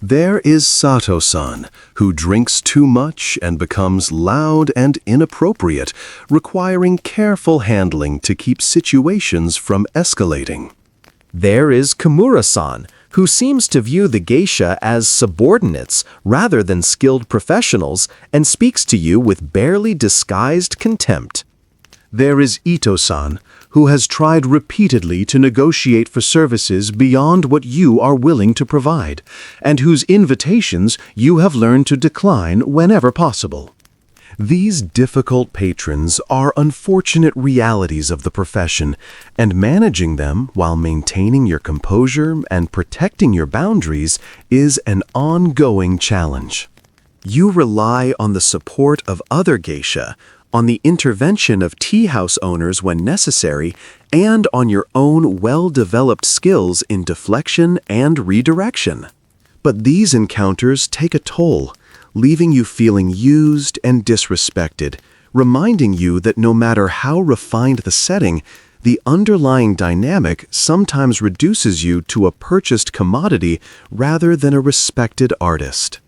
There is Sato-san, who drinks too much and becomes loud and inappropriate, requiring careful handling to keep situations from escalating. There is Kimura-san, who seems to view the geisha as subordinates rather than skilled professionals and speaks to you with barely disguised contempt. There is Ito-san, who has tried repeatedly to negotiate for services beyond what you are willing to provide, and whose invitations you have learned to decline whenever possible. These difficult patrons are unfortunate realities of the profession, and managing them while maintaining your composure and protecting your boundaries is an ongoing challenge. You rely on the support of other geisha, on the intervention of tea house owners when necessary, and on your own well-developed skills in deflection and redirection. But these encounters take a toll, leaving you feeling used and disrespected, reminding you that no matter how refined the setting, the underlying dynamic sometimes reduces you to a purchased commodity rather than a respected artist.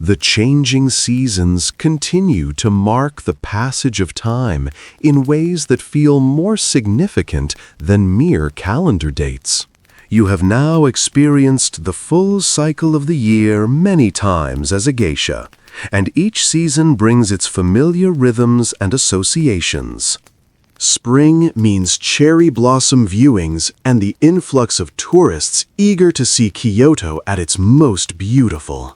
The changing seasons continue to mark the passage of time in ways that feel more significant than mere calendar dates. You have now experienced the full cycle of the year many times as a geisha, and each season brings its familiar rhythms and associations. Spring means cherry blossom viewings and the influx of tourists eager to see Kyoto at its most beautiful.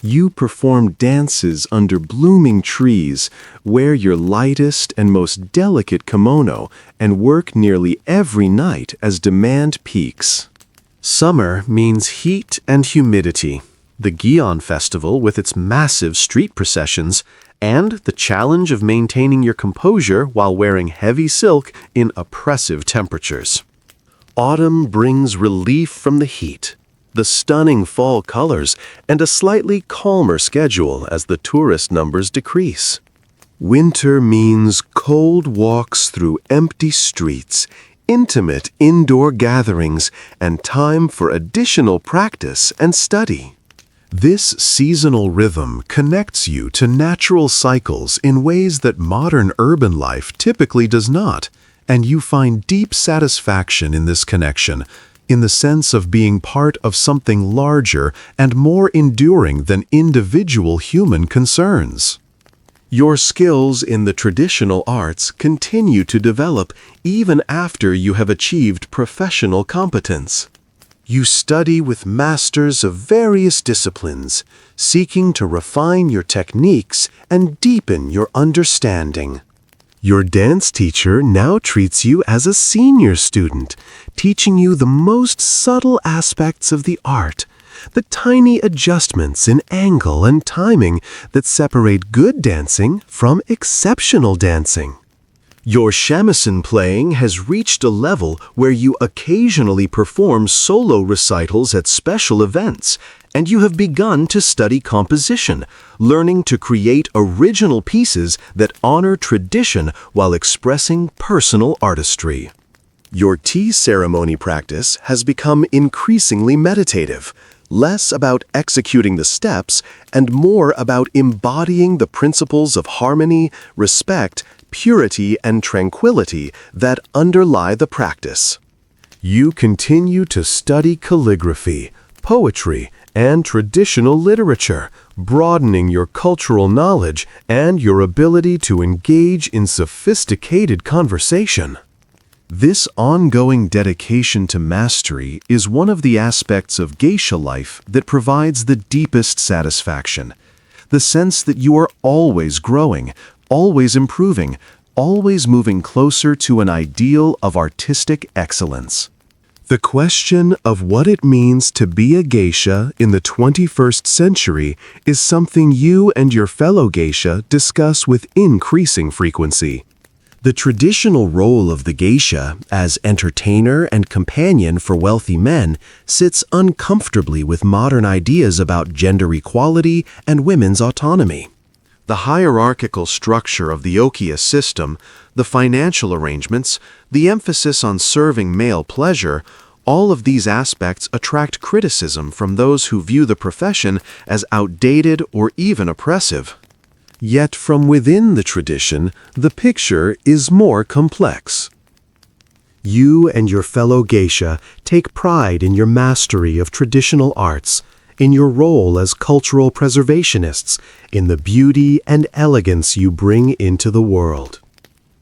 You perform dances under blooming trees, wear your lightest and most delicate kimono, and work nearly every night as demand peaks. Summer means heat and humidity, the Gion Festival with its massive street processions, and the challenge of maintaining your composure while wearing heavy silk in oppressive temperatures. Autumn brings relief from the heat, the stunning fall colors, and a slightly calmer schedule as the tourist numbers decrease. Winter means cold walks through empty streets, intimate indoor gatherings, and time for additional practice and study. This seasonal rhythm connects you to natural cycles in ways that modern urban life typically does not, and you find deep satisfaction in this connection, in the sense of being part of something larger and more enduring than individual human concerns. Your skills in the traditional arts continue to develop even after you have achieved professional competence. You study with masters of various disciplines, seeking to refine your techniques and deepen your understanding. Your dance teacher now treats you as a senior student, teaching you the most subtle aspects of the art, the tiny adjustments in angle and timing that separate good dancing from exceptional dancing. Your shamisen playing has reached a level where you occasionally perform solo recitals at special events, and you have begun to study composition, learning to create original pieces that honor tradition while expressing personal artistry. Your tea ceremony practice has become increasingly meditative, less about executing the steps and more about embodying the principles of harmony, respect, purity, and tranquility that underlie the practice. You continue to study calligraphy, poetry, and traditional literature, broadening your cultural knowledge and your ability to engage in sophisticated conversation. This ongoing dedication to mastery is one of the aspects of geisha life that provides the deepest satisfaction. The sense that you are always growing, always improving, always moving closer to an ideal of artistic excellence. The question of what it means to be a geisha in the 21st century is something you and your fellow geisha discuss with increasing frequency. The traditional role of the geisha as entertainer and companion for wealthy men sits uncomfortably with modern ideas about gender equality and women's autonomy. The hierarchical structure of the Okiya system, the financial arrangements, the emphasis on serving male pleasure, all of these aspects attract criticism from those who view the profession as outdated or even oppressive. Yet from within the tradition, the picture is more complex. You and your fellow geisha take pride in your mastery of traditional arts, in your role as cultural preservationists, in the beauty and elegance you bring into the world.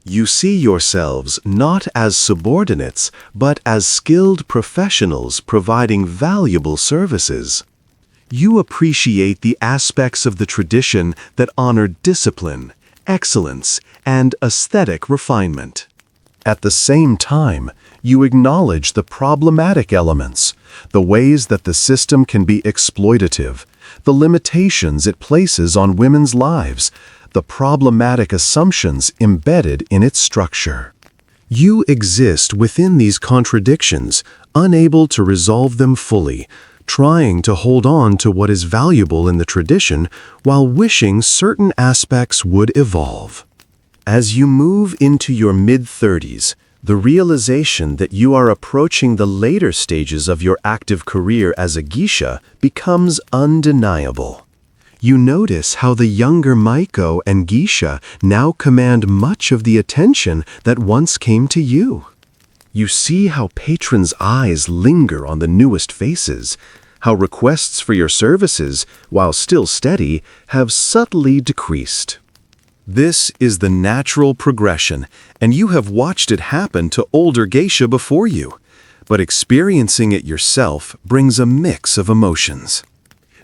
You see yourselves not as subordinates, but as skilled professionals providing valuable services. You appreciate the aspects of the tradition that honor discipline, excellence, and aesthetic refinement. At the same time, you acknowledge the problematic elements, the ways that the system can be exploitative, the limitations it places on women's lives, the problematic assumptions embedded in its structure. You exist within these contradictions, unable to resolve them fully, trying to hold on to what is valuable in the tradition while wishing certain aspects would evolve. As you move into your mid-30s, the realization that you are approaching the later stages of your active career as a geisha becomes undeniable. You notice how the younger Maiko and geisha now command much of the attention that once came to you. You see how patrons' eyes linger on the newest faces, how requests for your services, while still steady, have subtly decreased. This is the natural progression, and you have watched it happen to older geisha before you. But experiencing it yourself brings a mix of emotions.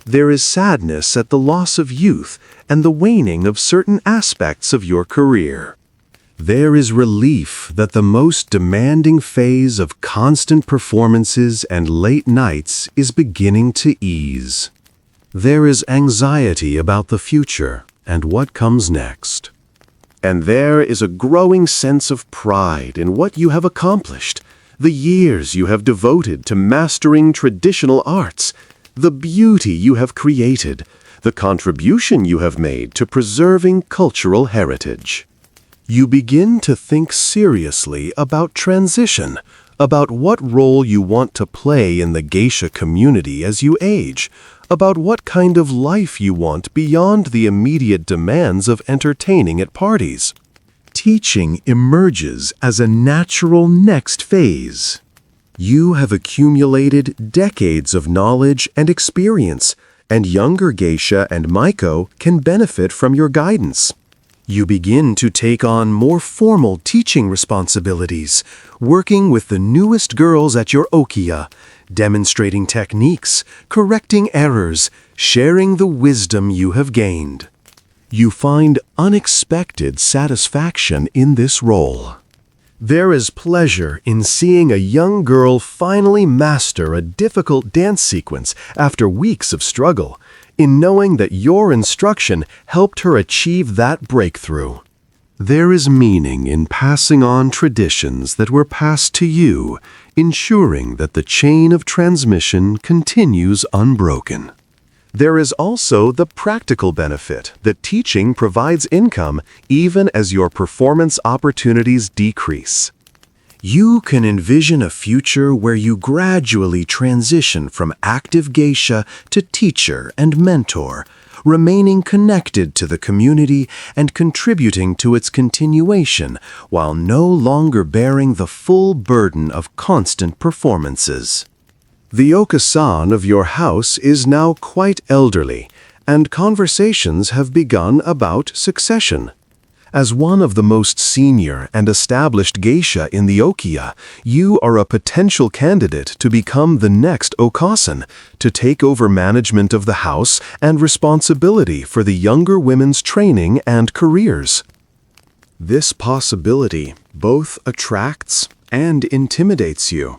There is sadness at the loss of youth and the waning of certain aspects of your career. There is relief that the most demanding phase of constant performances and late nights is beginning to ease. There is anxiety about the future and what comes next. And there is a growing sense of pride in what you have accomplished, the years you have devoted to mastering traditional arts, the beauty you have created, the contribution you have made to preserving cultural heritage. You begin to think seriously about transition, about what role you want to play in the geisha community as you age, about what kind of life you want beyond the immediate demands of entertaining at parties. Teaching emerges as a natural next phase. You have accumulated decades of knowledge and experience, and younger geisha and Maiko can benefit from your guidance. You begin to take on more formal teaching responsibilities, working with the newest girls at your okiya, demonstrating techniques, correcting errors, sharing the wisdom you have gained. You find unexpected satisfaction in this role. There is pleasure in seeing a young girl finally master a difficult dance sequence after weeks of struggle, in knowing that your instruction helped her achieve that breakthrough. There is meaning in passing on traditions that were passed to you, ensuring that the chain of transmission continues unbroken. There is also the practical benefit that teaching provides income even as your performance opportunities decrease. You can envision a future where you gradually transition from active geisha to teacher and mentor, remaining connected to the community and contributing to its continuation while no longer bearing the full burden of constant performances. The Okasan of your house is now quite elderly, and conversations have begun about succession. As one of the most senior and established geisha in the okiya, you are a potential candidate to become the next okasan, to take over management of the house and responsibility for the younger women's training and careers. This possibility both attracts and intimidates you.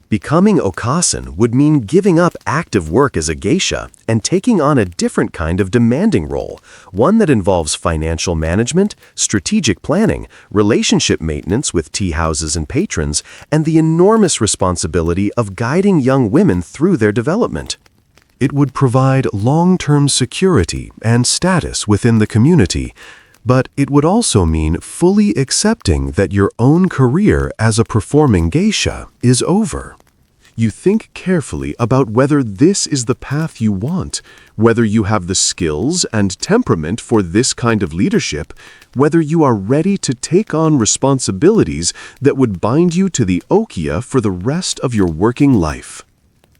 Becoming okasan would mean giving up active work as a geisha and taking on a different kind of demanding role, one that involves financial management, strategic planning, relationship maintenance with tea houses and patrons, and the enormous responsibility of guiding young women through their development. It would provide long-term security and status within the community, but it would also mean fully accepting that your own career as a performing geisha is over. You think carefully about whether this is the path you want, whether you have the skills and temperament for this kind of leadership, whether you are ready to take on responsibilities that would bind you to the okiya for the rest of your working life.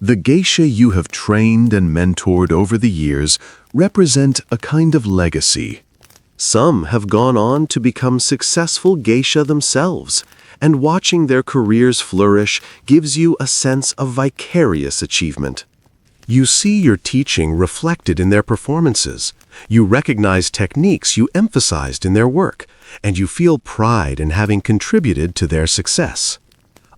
The geisha you have trained and mentored over the years represent a kind of legacy. Some have gone on to become successful geisha themselves, and watching their careers flourish gives you a sense of vicarious achievement. You see your teaching reflected in their performances. You recognize techniques you emphasized in their work, and you feel pride in having contributed to their success.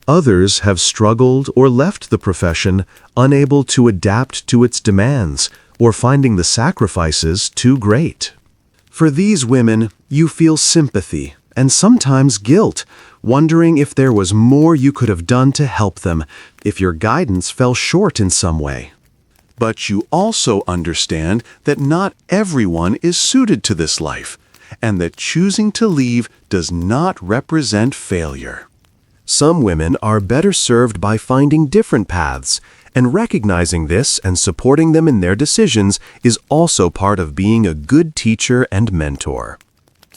Others have struggled or left the profession, unable to adapt to its demands, or finding the sacrifices too great. For these women, you feel sympathy and sometimes guilt, wondering if there was more you could have done to help them, if your guidance fell short in some way. But you also understand that not everyone is suited to this life, and that choosing to leave does not represent failure. Some women are better served by finding different paths, and recognizing this and supporting them in their decisions is also part of being a good teacher and mentor.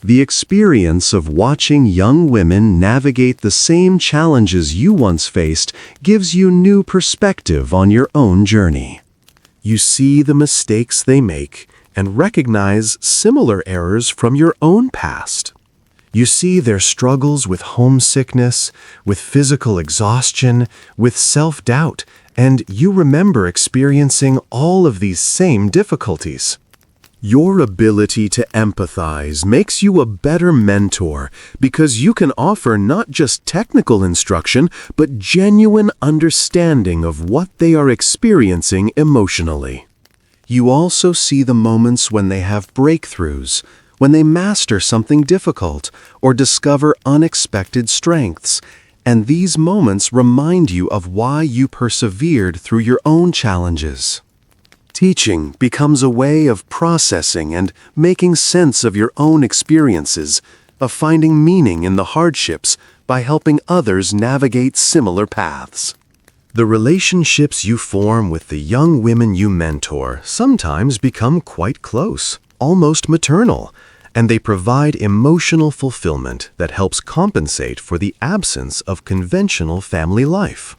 The experience of watching young women navigate the same challenges you once faced gives you new perspective on your own journey. You see the mistakes they make and recognize similar errors from your own past. You see their struggles with homesickness, with physical exhaustion, with self-doubt, and you remember experiencing all of these same difficulties. Your ability to empathize makes you a better mentor because you can offer not just technical instruction, but genuine understanding of what they are experiencing emotionally. You also see the moments when they have breakthroughs, when they master something difficult or discover unexpected strengths, and these moments remind you of why you persevered through your own challenges. Teaching becomes a way of processing and making sense of your own experiences, of finding meaning in the hardships by helping others navigate similar paths. The relationships you form with the young women you mentor sometimes become quite close, almost maternal, and they provide emotional fulfillment that helps compensate for the absence of conventional family life.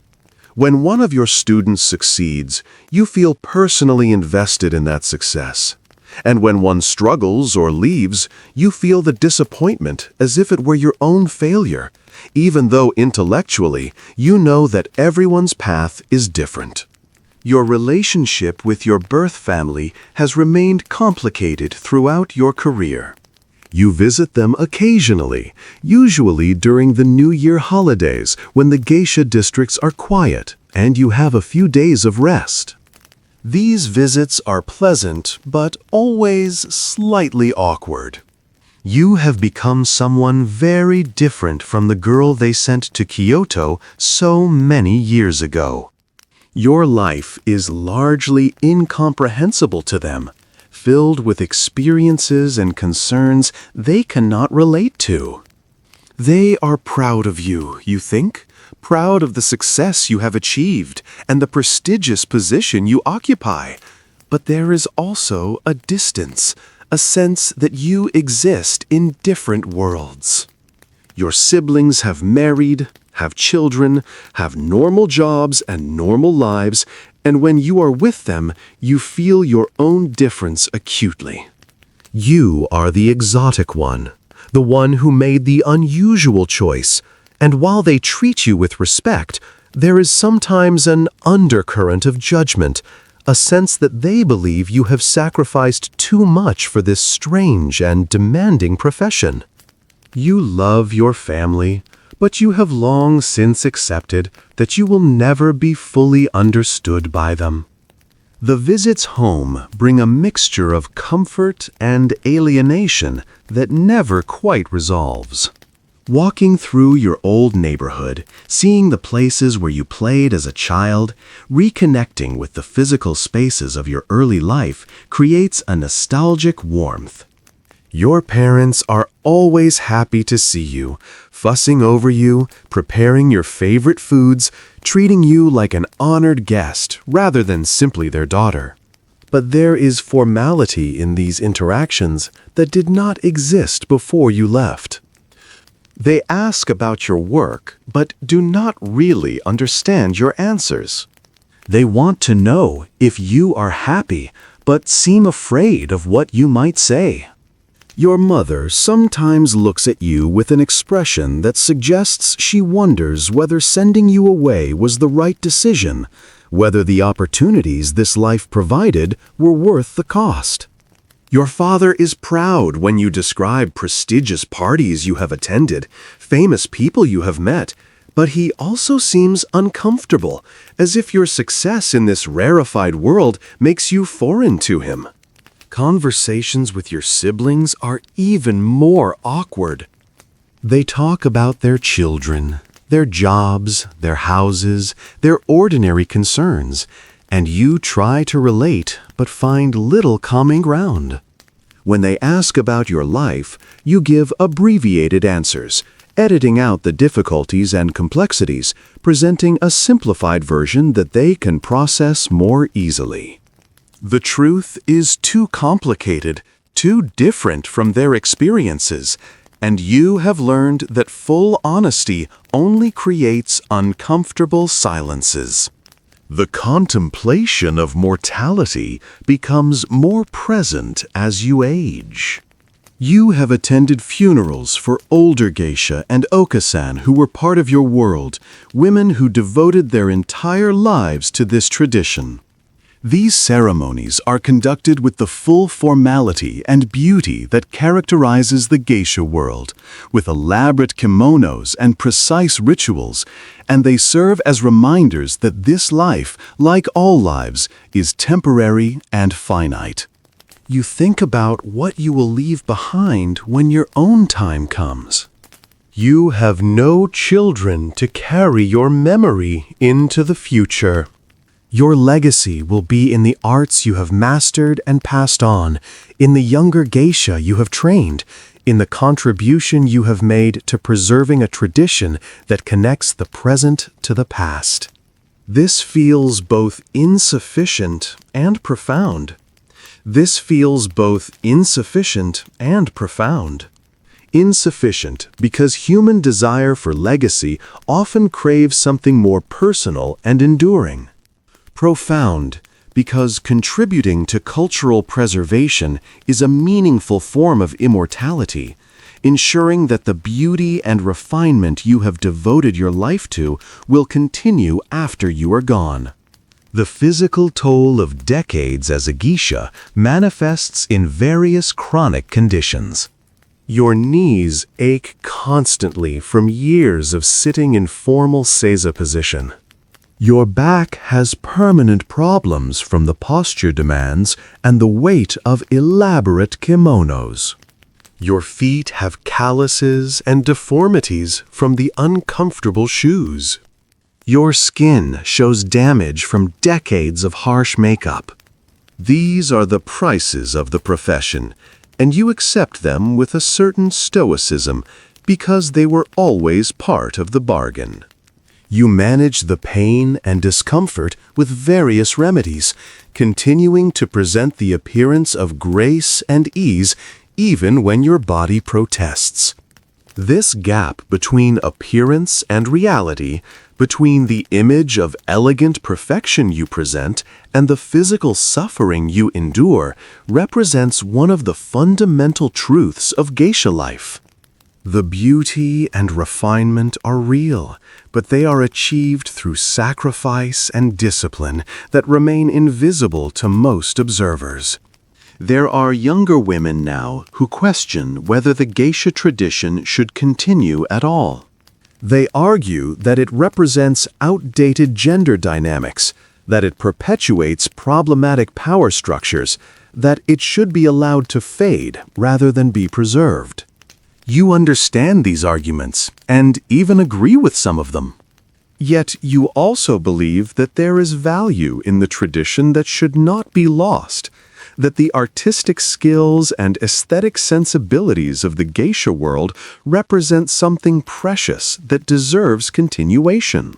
When one of your students succeeds, you feel personally invested in that success. And when one struggles or leaves, you feel the disappointment as if it were your own failure, even though intellectually you know that everyone's path is different. Your relationship with your birth family has remained complicated throughout your career. You visit them occasionally, usually during the New Year holidays when the geisha districts are quiet and you have a few days of rest. These visits are pleasant, but always slightly awkward. You have become someone very different from the girl they sent to Kyoto so many years ago. Your life is largely incomprehensible to them, filled with experiences and concerns they cannot relate to. They are proud of you, you think? Proud of the success you have achieved and the prestigious position you occupy. But there is also a distance, a sense that you exist in different worlds. Your siblings have married, have children, have normal jobs and normal lives, and when you are with them, you feel your own difference acutely. You are the exotic one, the one who made the unusual choice, and while they treat you with respect, there is sometimes an undercurrent of judgment, a sense that they believe you have sacrificed too much for this strange and demanding profession. You love your family, but you have long since accepted that you will never be fully understood by them. The visits home bring a mixture of comfort and alienation that never quite resolves. Walking through your old neighborhood, seeing the places where you played as a child, reconnecting with the physical spaces of your early life creates a nostalgic warmth. Your parents are always happy to see you, fussing over you, preparing your favorite foods, treating you like an honored guest rather than simply their daughter. But there is formality in these interactions that did not exist before you left. They ask about your work, but do not really understand your answers. They want to know if you are happy, but seem afraid of what you might say. Your mother sometimes looks at you with an expression that suggests she wonders whether sending you away was the right decision, whether the opportunities this life provided were worth the cost. Your father is proud when you describe prestigious parties you have attended, famous people you have met, but he also seems uncomfortable, as if your success in this rarefied world makes you foreign to him. Conversations with your siblings are even more awkward. They talk about their children, their jobs, their houses, their ordinary concerns, and you try to relate but find little common ground. When they ask about your life, you give abbreviated answers, editing out the difficulties and complexities, presenting a simplified version that they can process more easily. The truth is too complicated, too different from their experiences, and you have learned that full honesty only creates uncomfortable silences. The contemplation of mortality becomes more present as you age. You have attended funerals for older geisha and okasan who were part of your world, women who devoted their entire lives to this tradition. These ceremonies are conducted with the full formality and beauty that characterizes the geisha world, with elaborate kimonos and precise rituals, and they serve as reminders that this life, like all lives, is temporary and finite. You think about what you will leave behind when your own time comes. You have no children to carry your memory into the future. Your legacy will be in the arts you have mastered and passed on, in the younger geisha you have trained, in the contribution you have made to preserving a tradition that connects the present to the past. This feels both insufficient and profound. This feels both insufficient and profound. Insufficient because human desire for legacy often craves something more personal and enduring. Profound, because contributing to cultural preservation is a meaningful form of immortality, ensuring that the beauty and refinement you have devoted your life to will continue after you are gone. The physical toll of decades as a geisha manifests in various chronic conditions. Your knees ache constantly from years of sitting in formal seiza position. Your back has permanent problems from the posture demands and the weight of elaborate kimonos. Your feet have calluses and deformities from the uncomfortable shoes. Your skin shows damage from decades of harsh makeup. These are the prices of the profession, and you accept them with a certain stoicism because they were always part of the bargain. You manage the pain and discomfort with various remedies, continuing to present the appearance of grace and ease even when your body protests. This gap between appearance and reality, between the image of elegant perfection you present and the physical suffering you endure, represents one of the fundamental truths of geisha life. The beauty and refinement are real, but they are achieved through sacrifice and discipline that remain invisible to most observers. There are younger women now who question whether the geisha tradition should continue at all. They argue that it represents outdated gender dynamics, that it perpetuates problematic power structures, that it should be allowed to fade rather than be preserved. You understand these arguments and even agree with some of them. Yet you also believe that there is value in the tradition that should not be lost, that the artistic skills and aesthetic sensibilities of the geisha world represent something precious that deserves continuation.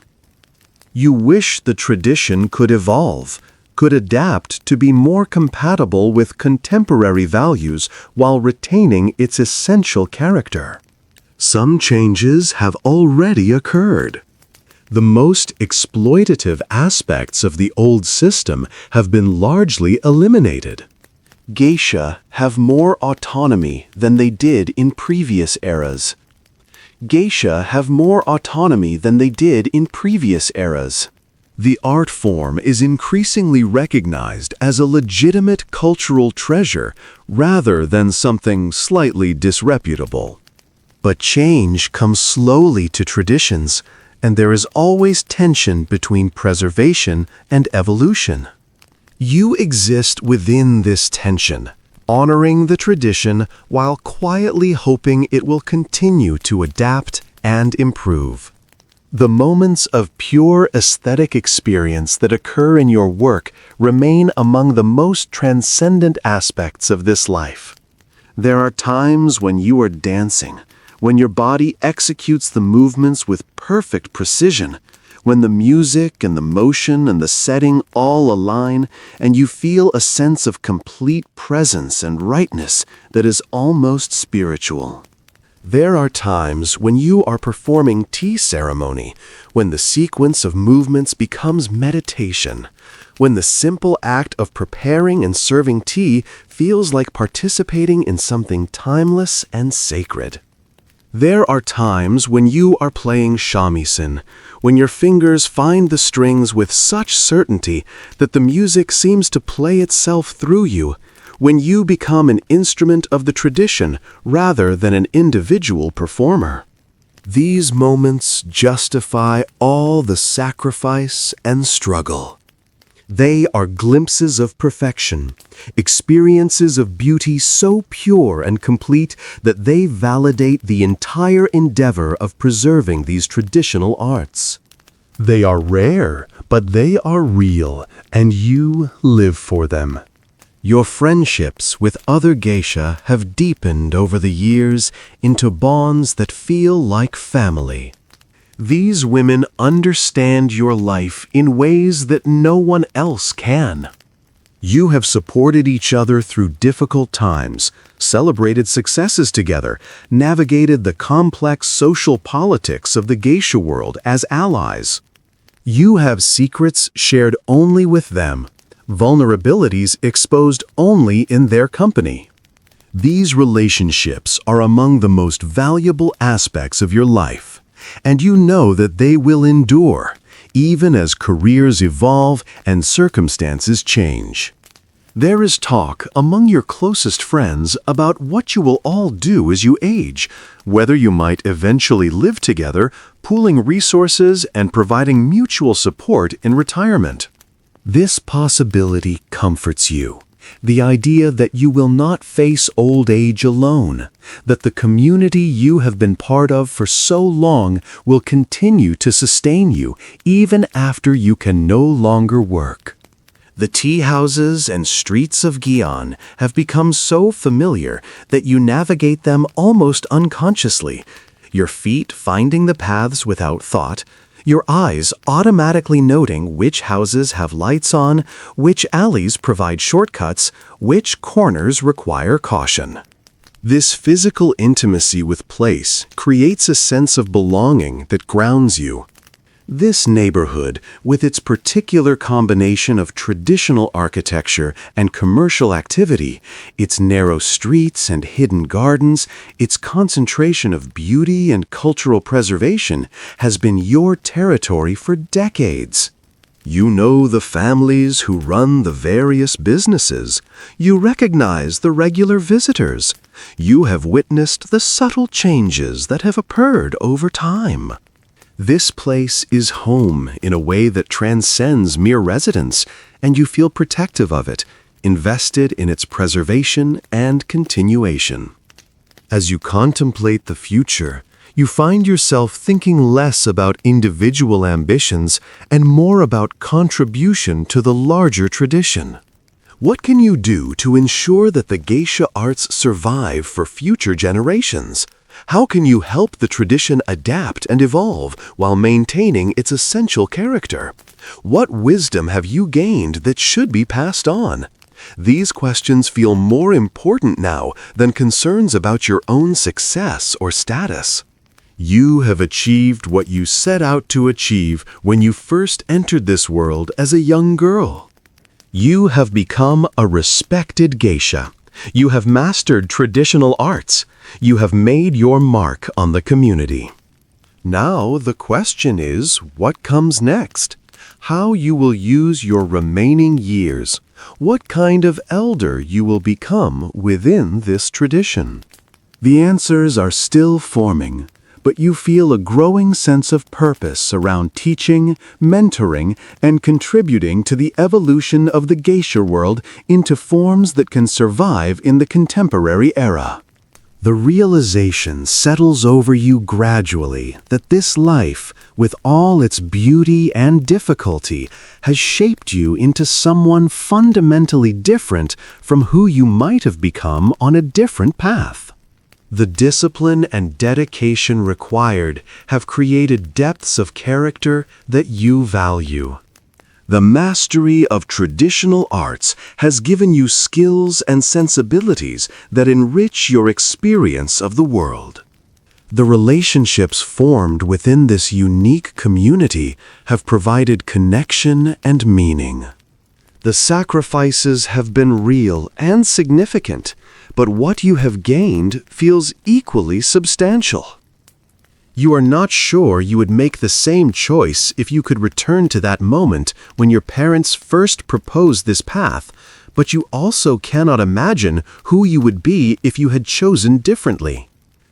You wish the tradition could evolve, could adapt to be more compatible with contemporary values while retaining its essential character. Some changes have already occurred. The most exploitative aspects of the old system have been largely eliminated. Geisha have more autonomy than they did in previous eras. Geisha have more autonomy than they did in previous eras. The art form is increasingly recognized as a legitimate cultural treasure rather than something slightly disreputable. But change comes slowly to traditions, and there is always tension between preservation and evolution. You exist within this tension, honoring the tradition while quietly hoping it will continue to adapt and improve. The moments of pure aesthetic experience that occur in your work remain among the most transcendent aspects of this life. There are times when you are dancing, when your body executes the movements with perfect precision, when the music and the motion and the setting all align, and you feel a sense of complete presence and rightness that is almost spiritual. There are times when you are performing tea ceremony, when the sequence of movements becomes meditation, when the simple act of preparing and serving tea feels like participating in something timeless and sacred. There are times when you are playing shamisen, when your fingers find the strings with such certainty that the music seems to play itself through you, when you become an instrument of the tradition rather than an individual performer. These moments justify all the sacrifice and struggle. They are glimpses of perfection, experiences of beauty so pure and complete that they validate the entire endeavor of preserving these traditional arts. They are rare, but they are real, and you live for them. Your friendships with other geisha have deepened over the years into bonds that feel like family. These women understand your life in ways that no one else can. You have supported each other through difficult times, celebrated successes together, navigated the complex social politics of the geisha world as allies. You have secrets shared only with them, vulnerabilities exposed only in their company. These relationships are among the most valuable aspects of your life, and you know that they will endure, even as careers evolve and circumstances change. There is talk among your closest friends about what you will all do as you age, whether you might eventually live together, pooling resources and providing mutual support in retirement. This possibility comforts you. The idea that you will not face old age alone, that the community you have been part of for so long will continue to sustain you even after you can no longer work. The tea houses and streets of Gion have become so familiar that you navigate them almost unconsciously, your feet finding the paths without thought, your eyes automatically noting which houses have lights on, which alleys provide shortcuts, which corners require caution. This physical intimacy with place creates a sense of belonging that grounds you. This neighborhood, with its particular combination of traditional architecture and commercial activity, its narrow streets and hidden gardens, its concentration of beauty and cultural preservation, has been your territory for decades. You know the families who run the various businesses. You recognize the regular visitors. You have witnessed the subtle changes that have occurred over time. This place is home in a way that transcends mere residence, and you feel protective of it, invested in its preservation and continuation. As you contemplate the future, you find yourself thinking less about individual ambitions and more about contribution to the larger tradition. What can you do to ensure that the geisha arts survive for future generations? How can you help the tradition adapt and evolve while maintaining its essential character? What wisdom have you gained that should be passed on? These questions feel more important now than concerns about your own success or status. You have achieved what you set out to achieve when you first entered this world as a young girl. You have become a respected geisha. You have mastered traditional arts. You have made your mark on the community. Now the question is, what comes next? How you will use your remaining years? What kind of elder you will become within this tradition? The answers are still forming, but you feel a growing sense of purpose around teaching, mentoring, and contributing to the evolution of the geisha world into forms that can survive in the contemporary era. The realization settles over you gradually that this life, with all its beauty and difficulty, has shaped you into someone fundamentally different from who you might have become on a different path. The discipline and dedication required have created depths of character that you value. The mastery of traditional arts has given you skills and sensibilities that enrich your experience of the world. The relationships formed within this unique community have provided connection and meaning. The sacrifices have been real and significant, but what you have gained feels equally substantial. You are not sure you would make the same choice if you could return to that moment when your parents first proposed this path, but you also cannot imagine who you would be if you had chosen differently.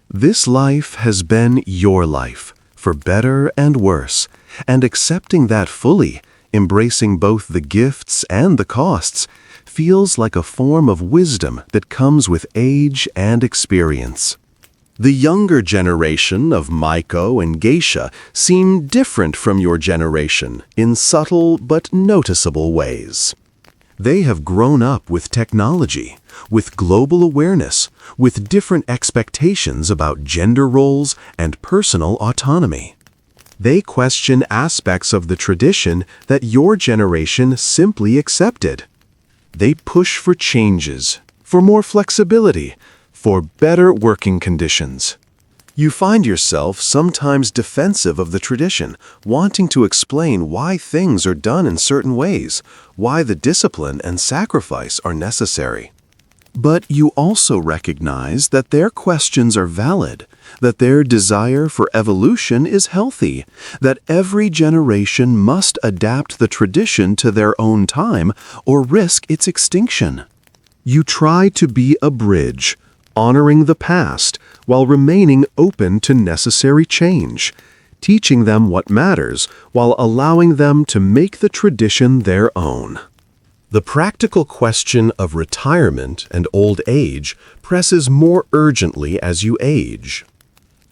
This life has been your life, for better and worse, and accepting that fully, embracing both the gifts and the costs, feels like a form of wisdom that comes with age and experience. The younger generation of Maiko and Geisha seem different from your generation in subtle but noticeable ways. They have grown up with technology, with global awareness, with different expectations about gender roles and personal autonomy. They question aspects of the tradition that your generation simply accepted. They push for changes, for more flexibility, for better working conditions. You find yourself sometimes defensive of the tradition, wanting to explain why things are done in certain ways, why the discipline and sacrifice are necessary. But you also recognize that their questions are valid, that their desire for evolution is healthy, that every generation must adapt the tradition to their own time or risk its extinction. You try to be a bridge, honoring the past while remaining open to necessary change, teaching them what matters while allowing them to make the tradition their own. The practical question of retirement and old age presses more urgently as you age.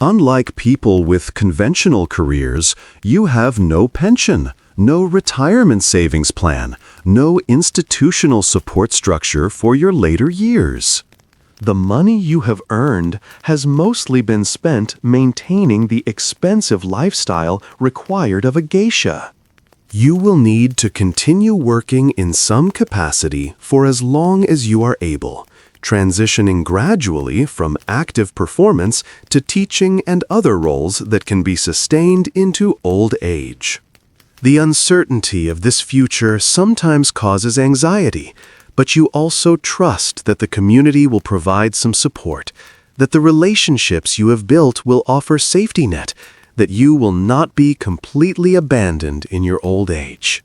Unlike people with conventional careers, you have no pension, no retirement savings plan, no institutional support structure for your later years. The money you have earned has mostly been spent maintaining the expensive lifestyle required of a geisha. You will need to continue working in some capacity for as long as you are able, transitioning gradually from active performance to teaching and other roles that can be sustained into old age. The uncertainty of this future sometimes causes anxiety, but you also trust that the community will provide some support, that the relationships you have built will offer safety net, that you will not be completely abandoned in your old age.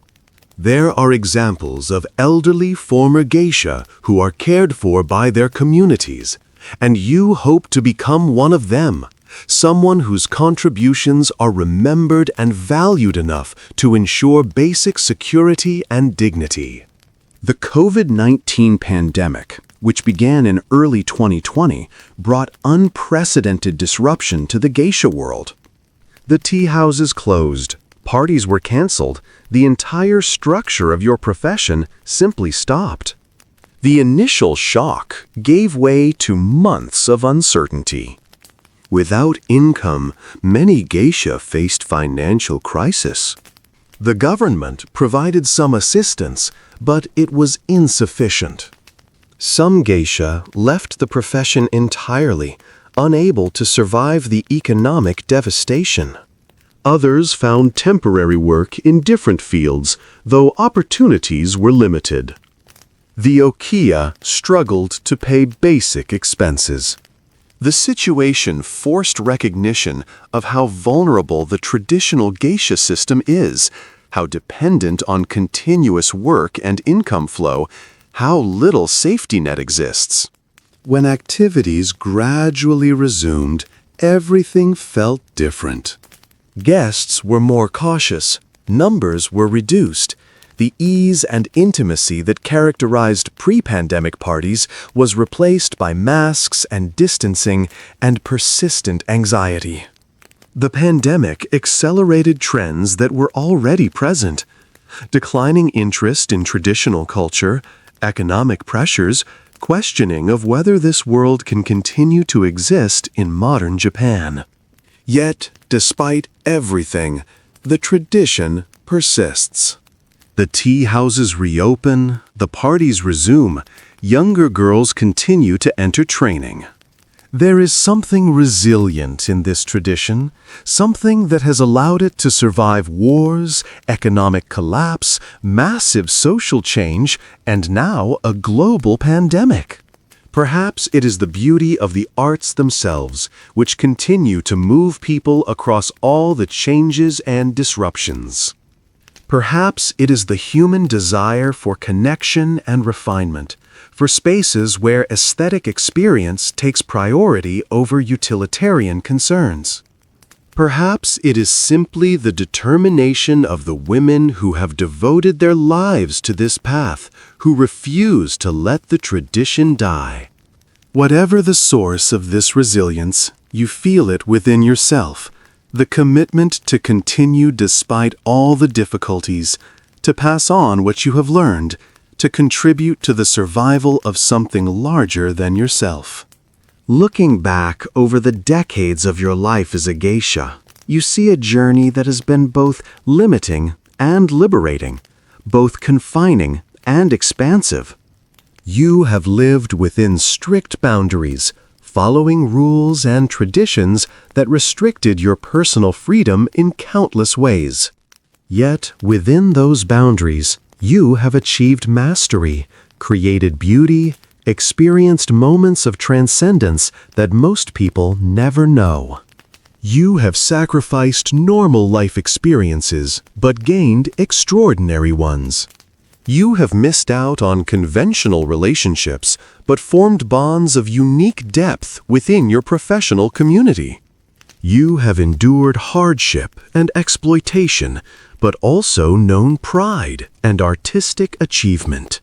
There are examples of elderly former geisha who are cared for by their communities, and you hope to become one of them, someone whose contributions are remembered and valued enough to ensure basic security and dignity. The COVID-19 pandemic, which began in early 2020, brought unprecedented disruption to the geisha world. The tea houses closed, parties were canceled, the entire structure of your profession simply stopped. The initial shock gave way to months of uncertainty. Without income, many geisha faced financial crisis. The government provided some assistance, but it was insufficient. Some geisha left the profession entirely, unable to survive the economic devastation. Others found temporary work in different fields, though opportunities were limited. The okiya struggled to pay basic expenses. The situation forced recognition of how vulnerable the traditional geisha system is, how dependent on continuous work and income flow, how little safety net exists. When activities gradually resumed, everything felt different. Guests were more cautious, numbers were reduced. The ease and intimacy that characterized pre-pandemic parties was replaced by masks and distancing and persistent anxiety. The pandemic accelerated trends that were already present. Declining interest in traditional culture, economic pressures, questioning of whether this world can continue to exist in modern Japan. Yet, despite everything, the tradition persists. The tea houses reopen, the parties resume, younger girls continue to enter training. There is something resilient in this tradition, something that has allowed it to survive wars, economic collapse, massive social change, and now a global pandemic. Perhaps it is the beauty of the arts themselves, which continue to move people across all the changes and disruptions. Perhaps it is the human desire for connection and refinement, for spaces where aesthetic experience takes priority over utilitarian concerns. Perhaps it is simply the determination of the women who have devoted their lives to this path, who refuse to let the tradition die. Whatever the source of this resilience, you feel it within yourself. The commitment to continue despite all the difficulties, to pass on what you have learned, to contribute to the survival of something larger than yourself. Looking back over the decades of your life as a geisha, you see a journey that has been both limiting and liberating, both confining and expansive. You have lived within strict boundaries, following rules and traditions that restricted your personal freedom in countless ways. Yet, within those boundaries, you have achieved mastery, created beauty, experienced moments of transcendence that most people never know. You have sacrificed normal life experiences, but gained extraordinary ones. You have missed out on conventional relationships, but formed bonds of unique depth within your professional community. You have endured hardship and exploitation, but also known pride and artistic achievement.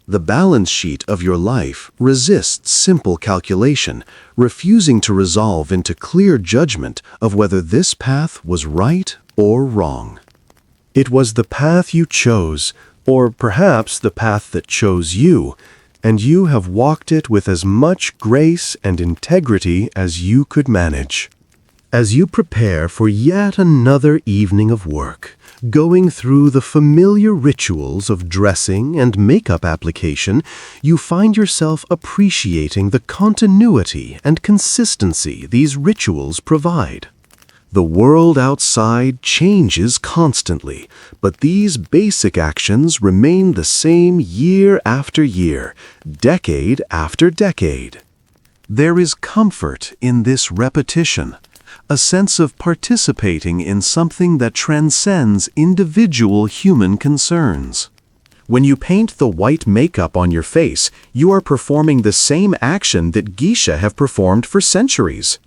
The balance sheet of your life resists simple calculation, refusing to resolve into clear judgment of whether this path was right or wrong. It was the path you chose, or perhaps the path that chose you, and you have walked it with as much grace and integrity as you could manage. As you prepare for yet another evening of work, going through the familiar rituals of dressing and makeup application, you find yourself appreciating the continuity and consistency these rituals provide. The world outside changes constantly, but these basic actions remain the same year after year, decade after decade. There is comfort in this repetition, a sense of participating in something that transcends individual human concerns. When you paint the white makeup on your face, you are performing the same action that geisha have performed for centuries.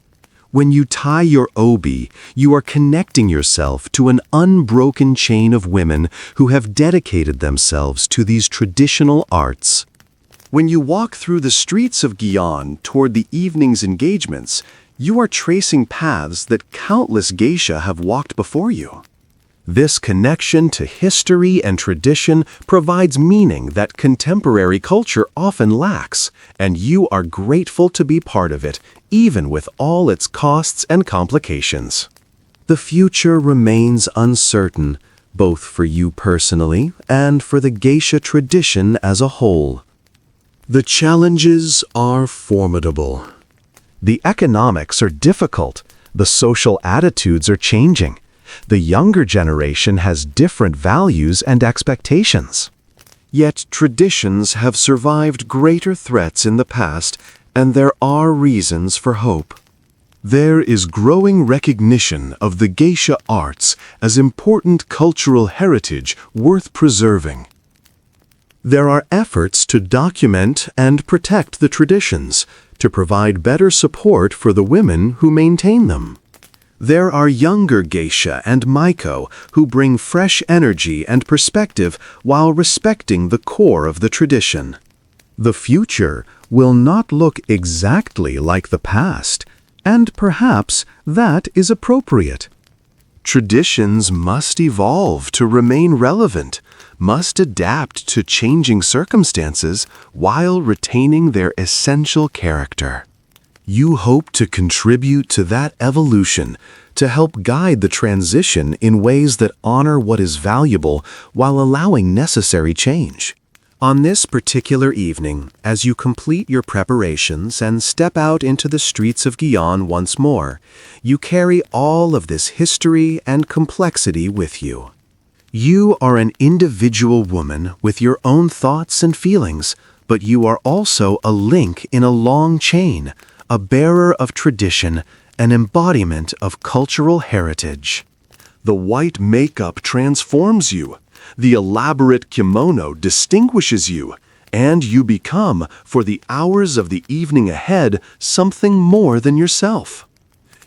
When you tie your obi, you are connecting yourself to an unbroken chain of women who have dedicated themselves to these traditional arts. When you walk through the streets of Gion toward the evening's engagements, you are tracing paths that countless geisha have walked before you. This connection to history and tradition provides meaning that contemporary culture often lacks, and you are grateful to be part of it, even with all its costs and complications. The future remains uncertain, both for you personally and for the geisha tradition as a whole. The challenges are formidable. The economics are difficult. The social attitudes are changing. The younger generation has different values and expectations. Yet traditions have survived greater threats in the past, and there are reasons for hope. There is growing recognition of the geisha arts as important cultural heritage worth preserving. There are efforts to document and protect the traditions, to provide better support for the women who maintain them. There are younger geisha and Maiko who bring fresh energy and perspective while respecting the core of the tradition. The future will not look exactly like the past, and perhaps that is appropriate. Traditions must evolve to remain relevant, must adapt to changing circumstances while retaining their essential character. You hope to contribute to that evolution, to help guide the transition in ways that honor what is valuable while allowing necessary change. On this particular evening, as you complete your preparations and step out into the streets of Gion once more, you carry all of this history and complexity with you. You are an individual woman with your own thoughts and feelings, but you are also a link in a long chain, a bearer of tradition, an embodiment of cultural heritage. The white makeup transforms you. The elaborate kimono distinguishes you, and you become, for the hours of the evening ahead, something more than yourself.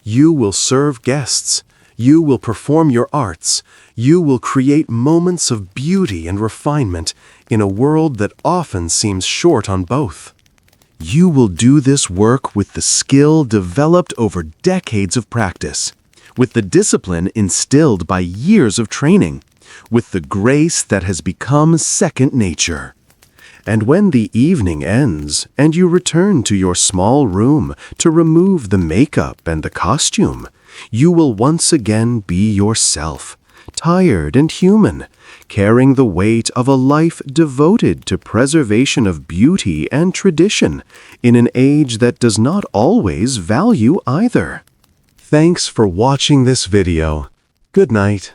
You will serve guests. You will perform your arts. You will create moments of beauty and refinement in a world that often seems short on both. You will do this work with the skill developed over decades of practice, with the discipline instilled by years of training, with the grace that has become second nature. And when the evening ends and you return to your small room to remove the makeup and the costume, you will once again be yourself, tired and human, carrying the weight of a life devoted to preservation of beauty and tradition in an age that does not always value either. Thanks for watching this video. Good night.